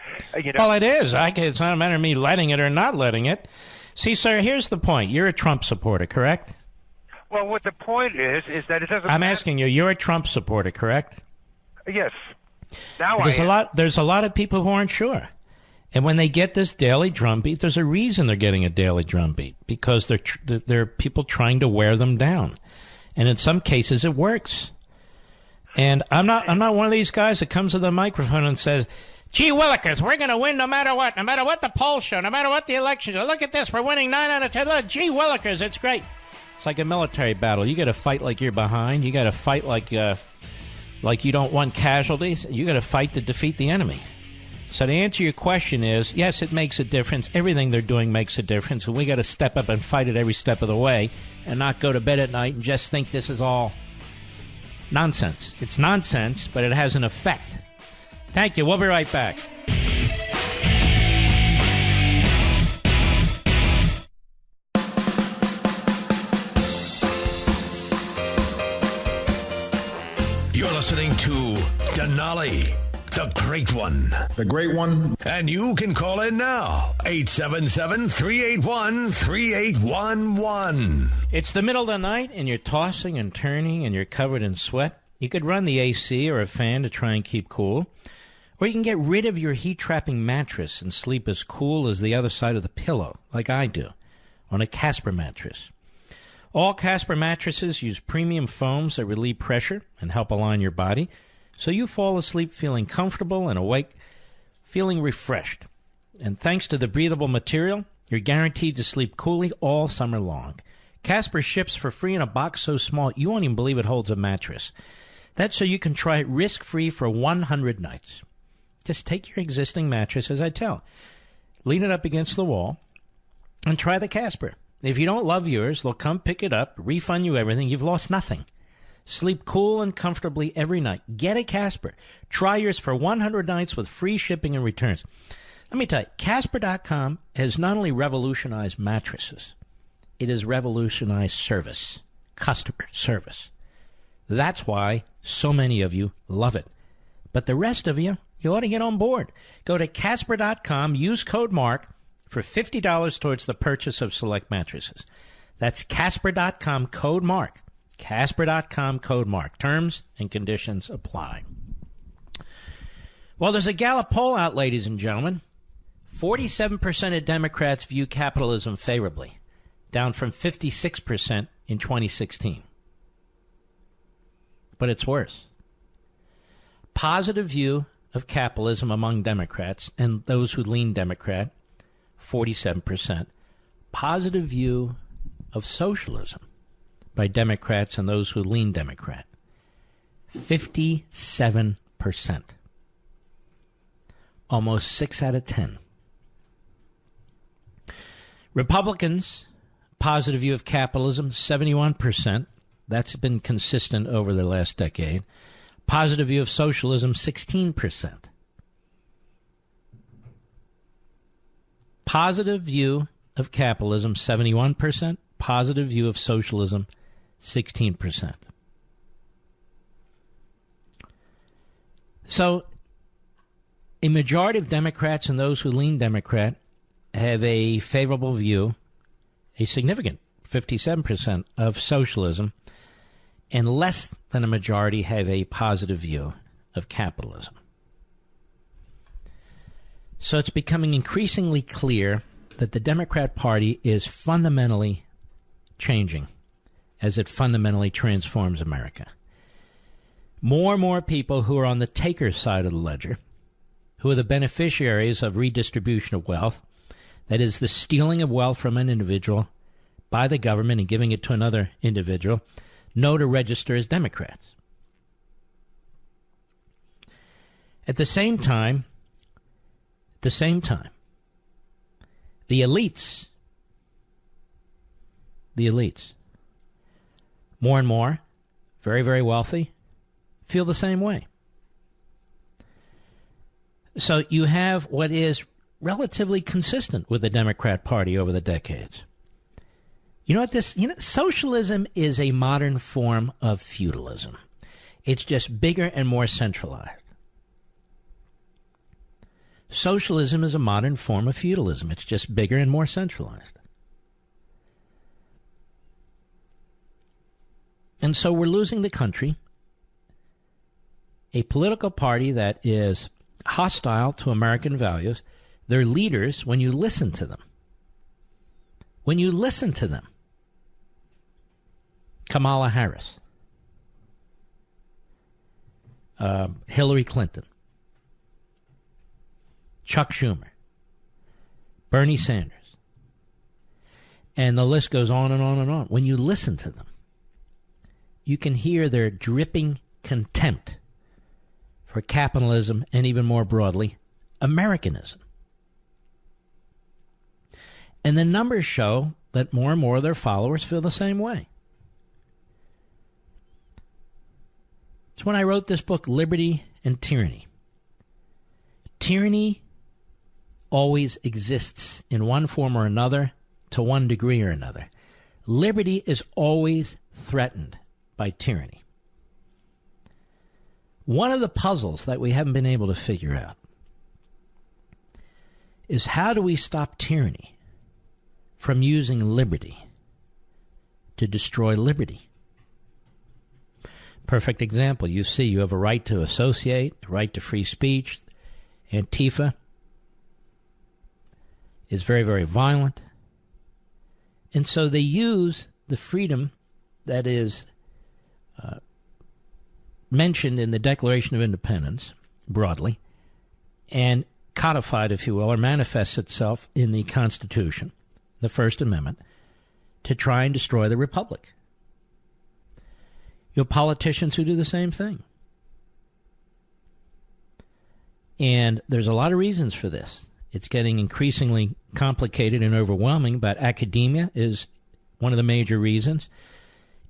Well, it is. It's not a matter of me letting it or not letting it. See, sir, here's the point. You're a Trump supporter, correct? Well, what the point is that it doesn't. I'm asking you. You're a Trump supporter, correct? Yes. Now There's a lot of people who aren't sure, and when they get this daily drumbeat, there's a reason they're getting a daily drumbeat because there are people trying to wear them down, and in some cases it works. And I'm not one of these guys that comes to the microphone and says, gee willikers, we're going to win no matter what the polls show, no matter what the elections are. Look at this, we're winning 9 out of 10. Look, gee willikers, it's great. It's like a military battle. You got to fight like you're behind. You got to fight like you don't want casualties. You got to fight to defeat the enemy. So to answer your question is, yes, it makes a difference. Everything they're doing makes a difference, and we got to step up and fight it every step of the way and not go to bed at night and just think this is all nonsense. It's nonsense, but it has an effect. Thank you. We'll be right back. You're listening to Denali, the Great One. The Great One. And you can call in now, 877-381-3811. It's the middle of the night, and you're tossing and turning, and you're covered in sweat. You could run the AC or a fan to try and keep cool. Or you can get rid of your heat-trapping mattress and sleep as cool as the other side of the pillow, like I do, on a Casper mattress. All Casper mattresses use premium foams that relieve pressure and help align your body, so you fall asleep feeling comfortable and awake, feeling refreshed. And thanks to the breathable material, you're guaranteed to sleep coolly all summer long. Casper ships for free in a box so small you won't even believe it holds a mattress. That's so you can try it risk-free for 100 nights. Just take your existing mattress, as I tell, lean it up against the wall, and try the Casper. If you don't love yours, they'll come pick it up, refund you everything. You've lost nothing. Sleep cool and comfortably every night. Get a Casper. Try yours for 100 nights with free shipping and returns. Let me tell you, Casper.com has not only revolutionized mattresses, it has revolutionized service, customer service. That's why so many of you love it. But the rest of you ought to get on board. Go to Casper.com, use code MARK for $50 towards the purchase of select mattresses. That's Casper.com, code MARK. Casper.com, code MARK. Terms and conditions apply. Well, there's a Gallup poll out, ladies and gentlemen. 47% of Democrats view capitalism favorably, down from 56% in 2016. But it's worse. Positive view of capitalism among Democrats and those who lean Democrat, 47%. Positive view of socialism by Democrats and those who lean Democrat, 57%. Almost 6 out of 10. Republicans, positive view of capitalism, 71%. That's been consistent over the last decade. Positive view of socialism, 16%. Positive view of capitalism, 71%. Positive view of socialism, 16%. So, a majority of Democrats and those who lean Democrat have a favorable view, a significant 57% of socialism, and less than a majority have a positive view of capitalism. So it's becoming increasingly clear that the Democrat Party is fundamentally changing as it fundamentally transforms America. More and more people who are on the taker side of the ledger, who are the beneficiaries of redistribution of wealth, that is, the stealing of wealth from an individual by the government and giving it to another individual, know to register as Democrats. At the same time, the elites, more and more, very, very wealthy, feel the same way. So you have what is relatively consistent with the Democrat Party over the decades. You know what socialism is a modern form of feudalism. It's just bigger and more centralized. Socialism is a modern form of feudalism. It's just bigger and more centralized. And so we're losing the country. A political party that is hostile to American values. Their leaders, when you listen to them, Kamala Harris, Hillary Clinton, Chuck Schumer, Bernie Sanders, and the list goes on and on and on. When you listen to them, you can hear their dripping contempt for capitalism and, even more broadly, Americanism. And the numbers show that more and more of their followers feel the same way. It's when I wrote this book, Liberty and Tyranny. Tyranny always exists in one form or another, to one degree or another. Liberty is always threatened by tyranny. One of the puzzles that we haven't been able to figure out is, how do we stop tyranny from using liberty to destroy liberty? Perfect example. You see, you have a right to associate, a right to free speech. Antifa is very, very violent. And so they use the freedom that is mentioned in the Declaration of Independence, broadly, and codified, if you will, or manifests itself in the Constitution, the First Amendment, to try and destroy the Republic. You have politicians who do the same thing. And there's a lot of reasons for this. It's getting increasingly complicated and overwhelming, but academia is one of the major reasons.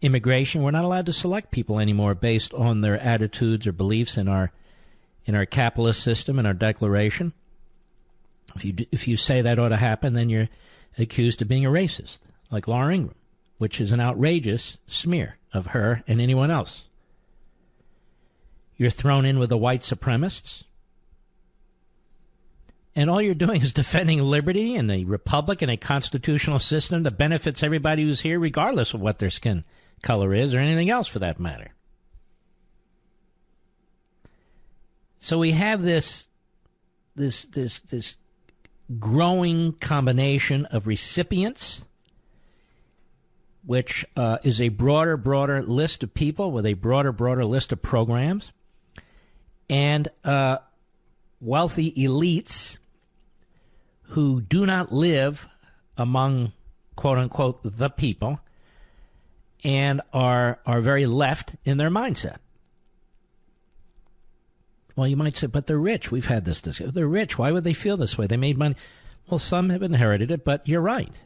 Immigration, we're not allowed to select people anymore based on their attitudes or beliefs in our capitalist system and our declaration. If you say that ought to happen, then you're accused of being a racist, like Laura Ingraham, which is an outrageous smear of her and anyone else. You're thrown in with the white supremacists. And all you're doing is defending liberty and a republic and a constitutional system that benefits everybody who's here, regardless of what their skin color is or anything else for that matter. So we have this growing combination of recipients, which is a broader list of people with a broader list of programs, and wealthy elites who do not live among, quote-unquote, the people, and are very left in their mindset. Well, you might say, but they're rich. We've had this discussion. They're rich. Why would they feel this way? They made money. Well, some have inherited it, but you're right.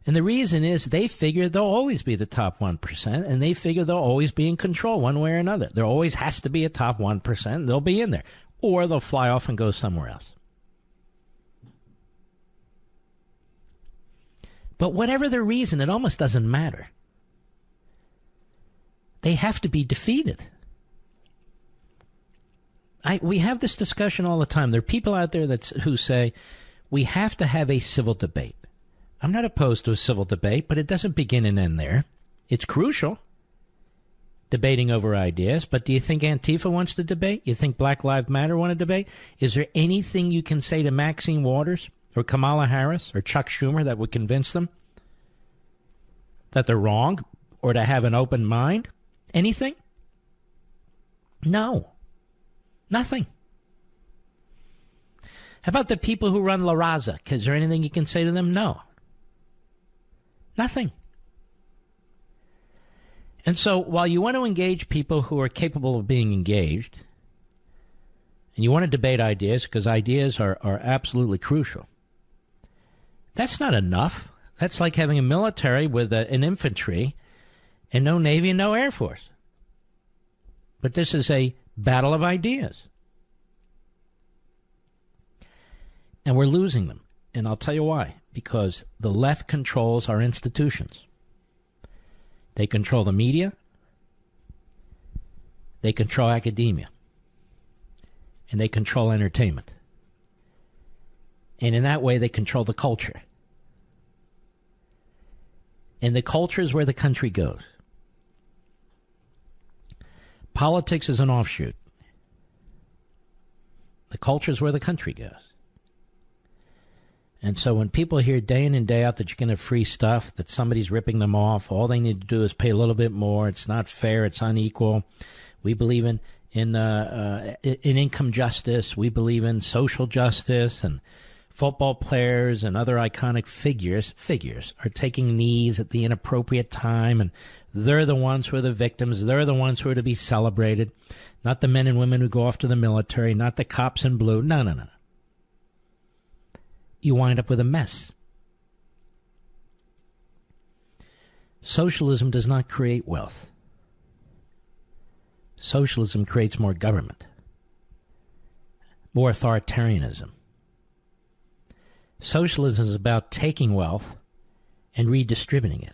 And the reason is they figure they'll always be the top 1%, and they figure they'll always be in control one way or another. There always has to be a top 1%. They'll be in there. Or they'll fly off and go somewhere else. But whatever the reason, it almost doesn't matter. They have to be defeated. We have this discussion all the time. There are people out there who say we have to have a civil debate. I'm not opposed to a civil debate, but it doesn't begin and end there. It's crucial, debating over ideas. But do you think Antifa wants to debate? You think Black Lives Matter want to debate? Is there anything you can say to Maxine Waters or Kamala Harris or Chuck Schumer that would convince them that they're wrong or to have an open mind? Anything? No. Nothing. How about the people who run La Raza? Is there anything you can say to them? No. Nothing. And so while you want to engage people who are capable of being engaged, and you want to debate ideas because ideas are absolutely crucial, that's not enough. That's like having a military with an infantry and no Navy and no Air Force. But this is a battle of ideas. And we're losing them. And I'll tell you why. Because the left controls our institutions. They control the media. They control academia. And they control entertainment. And in that way, they control the culture. And the culture is where the country goes. Politics is an offshoot. The culture is where the country goes. And so when people hear day in and day out that you can have free stuff, that somebody's ripping them off, all they need to do is pay a little bit more. It's not fair. It's unequal. We believe in income justice. We believe in social justice, and football players and other iconic figures are taking knees at the inappropriate time, and they're the ones who are the victims. They're the ones who are to be celebrated, not the men and women who go off to the military, not the cops in blue. No. You wind up with a mess. Socialism does not create wealth. Socialism creates more government, more authoritarianism. Socialism is about taking wealth and redistributing it.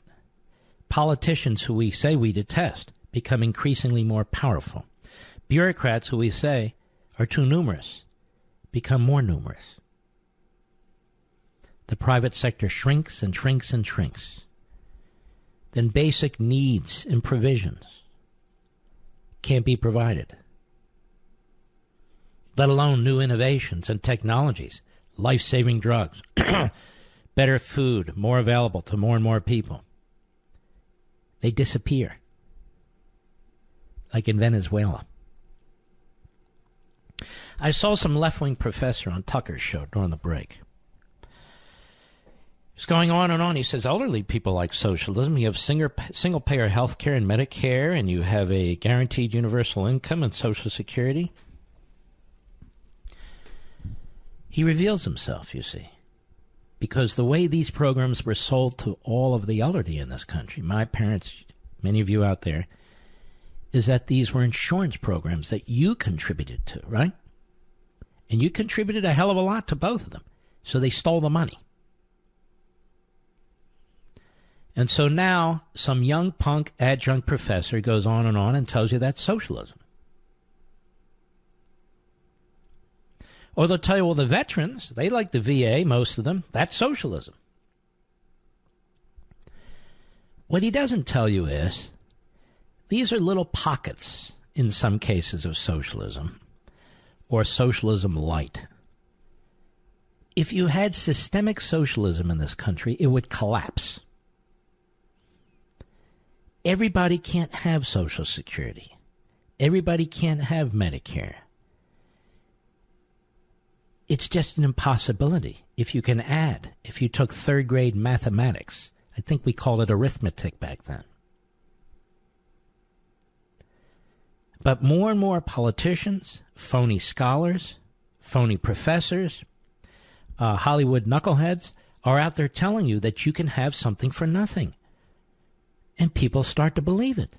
Politicians who we say we detest become increasingly more powerful. Bureaucrats who we say are too numerous become more numerous. The private sector shrinks and shrinks and shrinks. Then basic needs and provisions can't be provided, let alone new innovations and technologies, life-saving drugs, better food, more available to more and more people. They disappear, like in Venezuela. I saw some left-wing professor on Tucker's show during the break. He's going on and on. He says elderly people like socialism. You have single-payer health care and Medicare, and you have a guaranteed universal income and Social Security. He reveals himself, you see, because the way these programs were sold to all of the elderly in this country, my parents, many of you out there, is that these were insurance programs that you contributed to, right? And you contributed a hell of a lot to both of them. So they stole the money. And so now some young punk adjunct professor goes on and tells you that's socialism. Or they'll tell you, well, the veterans, they like the VA, most of them. That's socialism. What he doesn't tell you is these are little pockets, in some cases, of socialism, or socialism light. If you had systemic socialism in this country, it would collapse. Everybody can't have Social Security. Everybody can't have Medicare. It's just an impossibility. If you can add, if you took third grade mathematics, I think we called it arithmetic back then. But more and more politicians, phony scholars, phony professors, Hollywood knuckleheads are out there telling you that you can have something for nothing. And people start to believe it.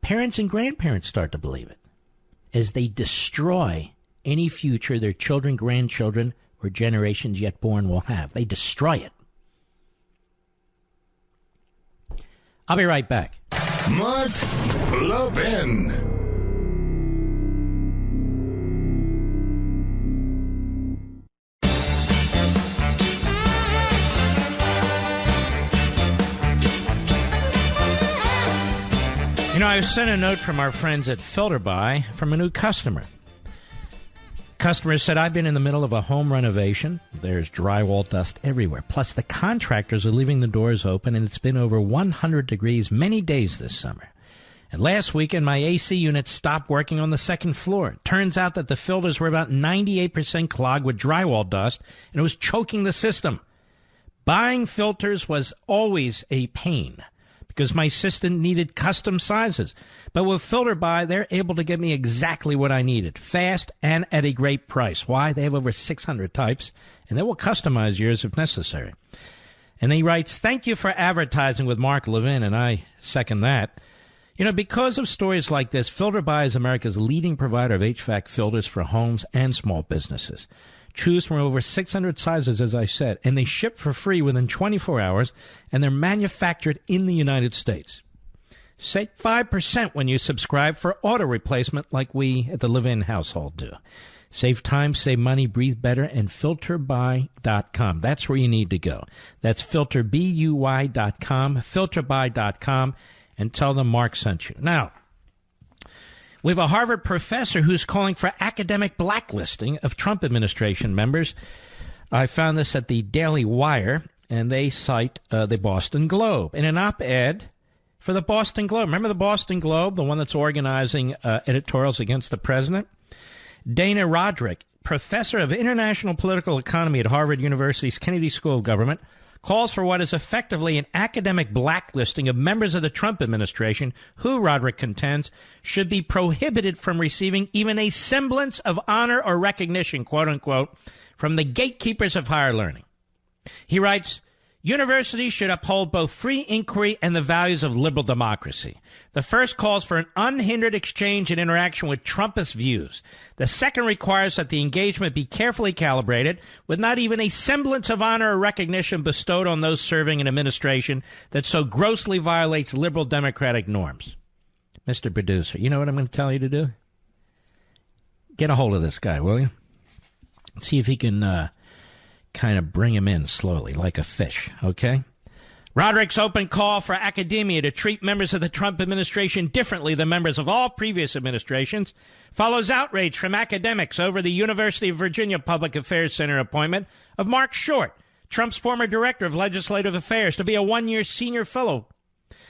Parents and grandparents start to believe it as they destroy any future their children, grandchildren, or generations yet born will have. They destroy it. I'll be right back. Mark Levin. You know, I was sent a note from our friends at FilterBuy from a new customer. Customer said, I've been in the middle of a home renovation. There's drywall dust everywhere. Plus, the contractors are leaving the doors open, and it's been over 100 degrees many days this summer. And last weekend, my AC unit stopped working on the second floor. It turns out that the filters were about 98% clogged with drywall dust, and it was choking the system. Buying filters was always a pain, because my system needed custom sizes. But with FilterBuy, they're able to give me exactly what I needed, fast and at a great price. Why? They have over 600 types, and they will customize yours if necessary. And he writes, thank you for advertising with Mark Levin, and I second that. You know, because of stories like this, FilterBuy is America's leading provider of HVAC filters for homes and small businesses. Choose from over 600 sizes, as I said, and they ship for free within 24 hours, and they're manufactured in the United States. Save 5% when you subscribe for auto replacement like we at the Levin household do. Save time, save money, breathe better, and filterbuy.com. That's where you need to go. That's filterbuy.com, filterbuy.com, and tell them Mark sent you. Now, we have a Harvard professor who's calling for academic blacklisting of Trump administration members. I found this at the Daily Wire, and they cite the Boston Globe. In an op-ed for the Boston Globe. Remember the Boston Globe, the one that's organizing editorials against the president? Dana Roderick, professor of international political economy at Harvard University's Kennedy School of Government, calls for what is effectively an academic blacklisting of members of the Trump administration who, Roderick contends, should be prohibited from receiving even a semblance of honor or recognition, quote-unquote, from the gatekeepers of higher learning. He writes, universities should uphold both free inquiry and the values of liberal democracy. The first calls for an unhindered exchange and interaction with Trumpist views. The second requires that the engagement be carefully calibrated, with not even a semblance of honor or recognition bestowed on those serving an administration that so grossly violates liberal democratic norms. Mr. Producer, you know what I'm going to tell you to do? Get a hold of this guy, will you? See if he can kind of bring him in slowly, like a fish, okay? Roderick's open call for academia to treat members of the Trump administration differently than members of all previous administrations follows outrage from academics over the University of Virginia Public Affairs Center appointment of Mark Short, Trump's former director of legislative affairs, to be a one-year senior fellow.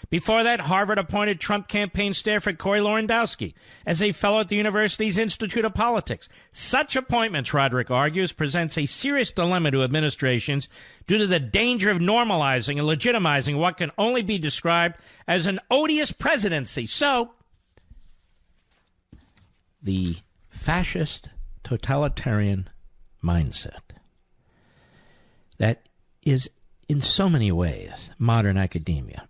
Before that, Harvard appointed Trump campaign staffer Corey Lewandowski as a fellow at the university's Institute of Politics. Such appointments, Roderick argues, presents a serious dilemma to administrations due to the danger of normalizing and legitimizing what can only be described as an odious presidency. So, the fascist totalitarian mindset that is, in so many ways, modern academia.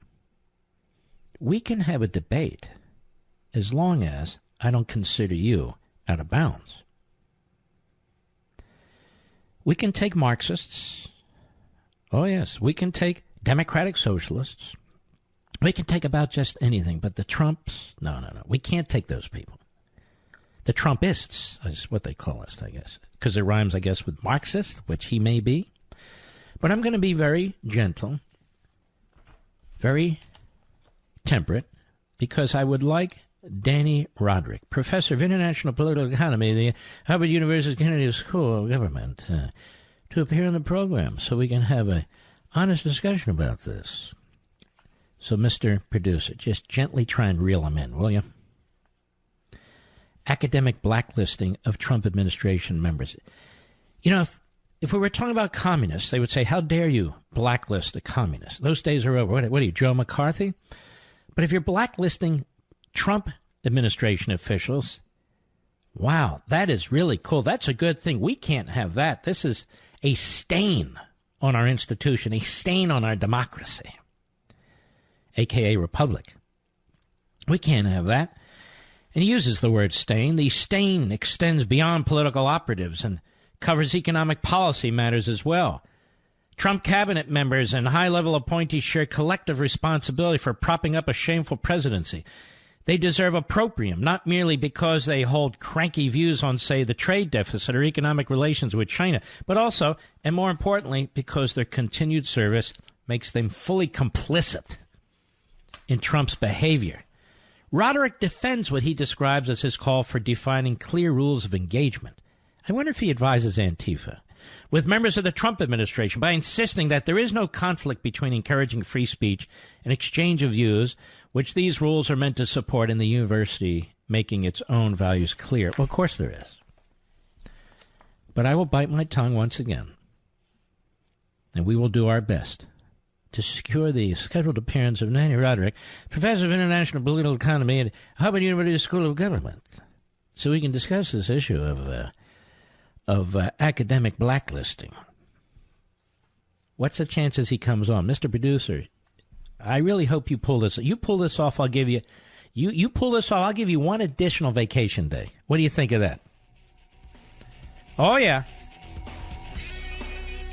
We can have a debate as long as I don't consider you out of bounds. We can take Marxists. Oh, yes. We can take democratic socialists. We can take about just anything. But the Trumps, no. We can't take those people. The Trumpists is what they call us, I guess, because it rhymes, I guess, with Marxist, which he may be. But I'm going to be very gentle, very temperate, because I would like Danny Roderick, professor of international political economy at the Harvard University Kennedy School of Government, to appear on the program so we can have an honest discussion about this. So, Mr. Producer, just gently try and reel him in, will you? Academic blacklisting of Trump administration members. You know, if we were talking about communists, they would say, how dare you blacklist a communist? Those days are over. What are you, Joe McCarthy? But if you're blacklisting Trump administration officials, wow, that is really cool. That's a good thing. We can't have that. This is a stain on our institution, a stain on our democracy, a.k.a. republic. We can't have that. And he uses the word stain. The stain extends beyond political operatives and covers economic policy matters as well. Trump cabinet members and high-level appointees share collective responsibility for propping up a shameful presidency. They deserve opprobrium, not merely because they hold cranky views on, say, the trade deficit or economic relations with China, but also, and more importantly, because their continued service makes them fully complicit in Trump's behavior. Roderick defends what he describes as his call for defining clear rules of engagement. I wonder if he advises Antifa with members of the Trump administration by insisting that there is no conflict between encouraging free speech and exchange of views, which these rules are meant to support, and the university making its own values clear. Well, of course there is. But I will bite my tongue once again, and we will do our best to secure the scheduled appearance of Danny Roderick, professor of international political economy at Harvard University School of Government, so we can discuss this issue of academic blacklisting. What's the chances he comes on? Mr. Producer, I really hope you pull this. You pull this off, I'll give you... You pull this off, I'll give you one additional vacation day. What do you think of that? Oh, yeah.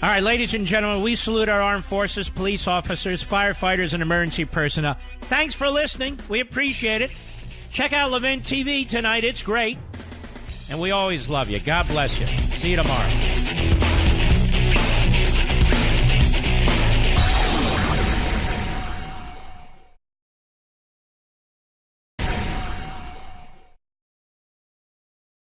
All right, ladies and gentlemen, we salute our armed forces, police officers, firefighters, and emergency personnel. Thanks for listening. We appreciate it. Check out Levin TV tonight. It's great. And we always love you. God bless you. See you tomorrow.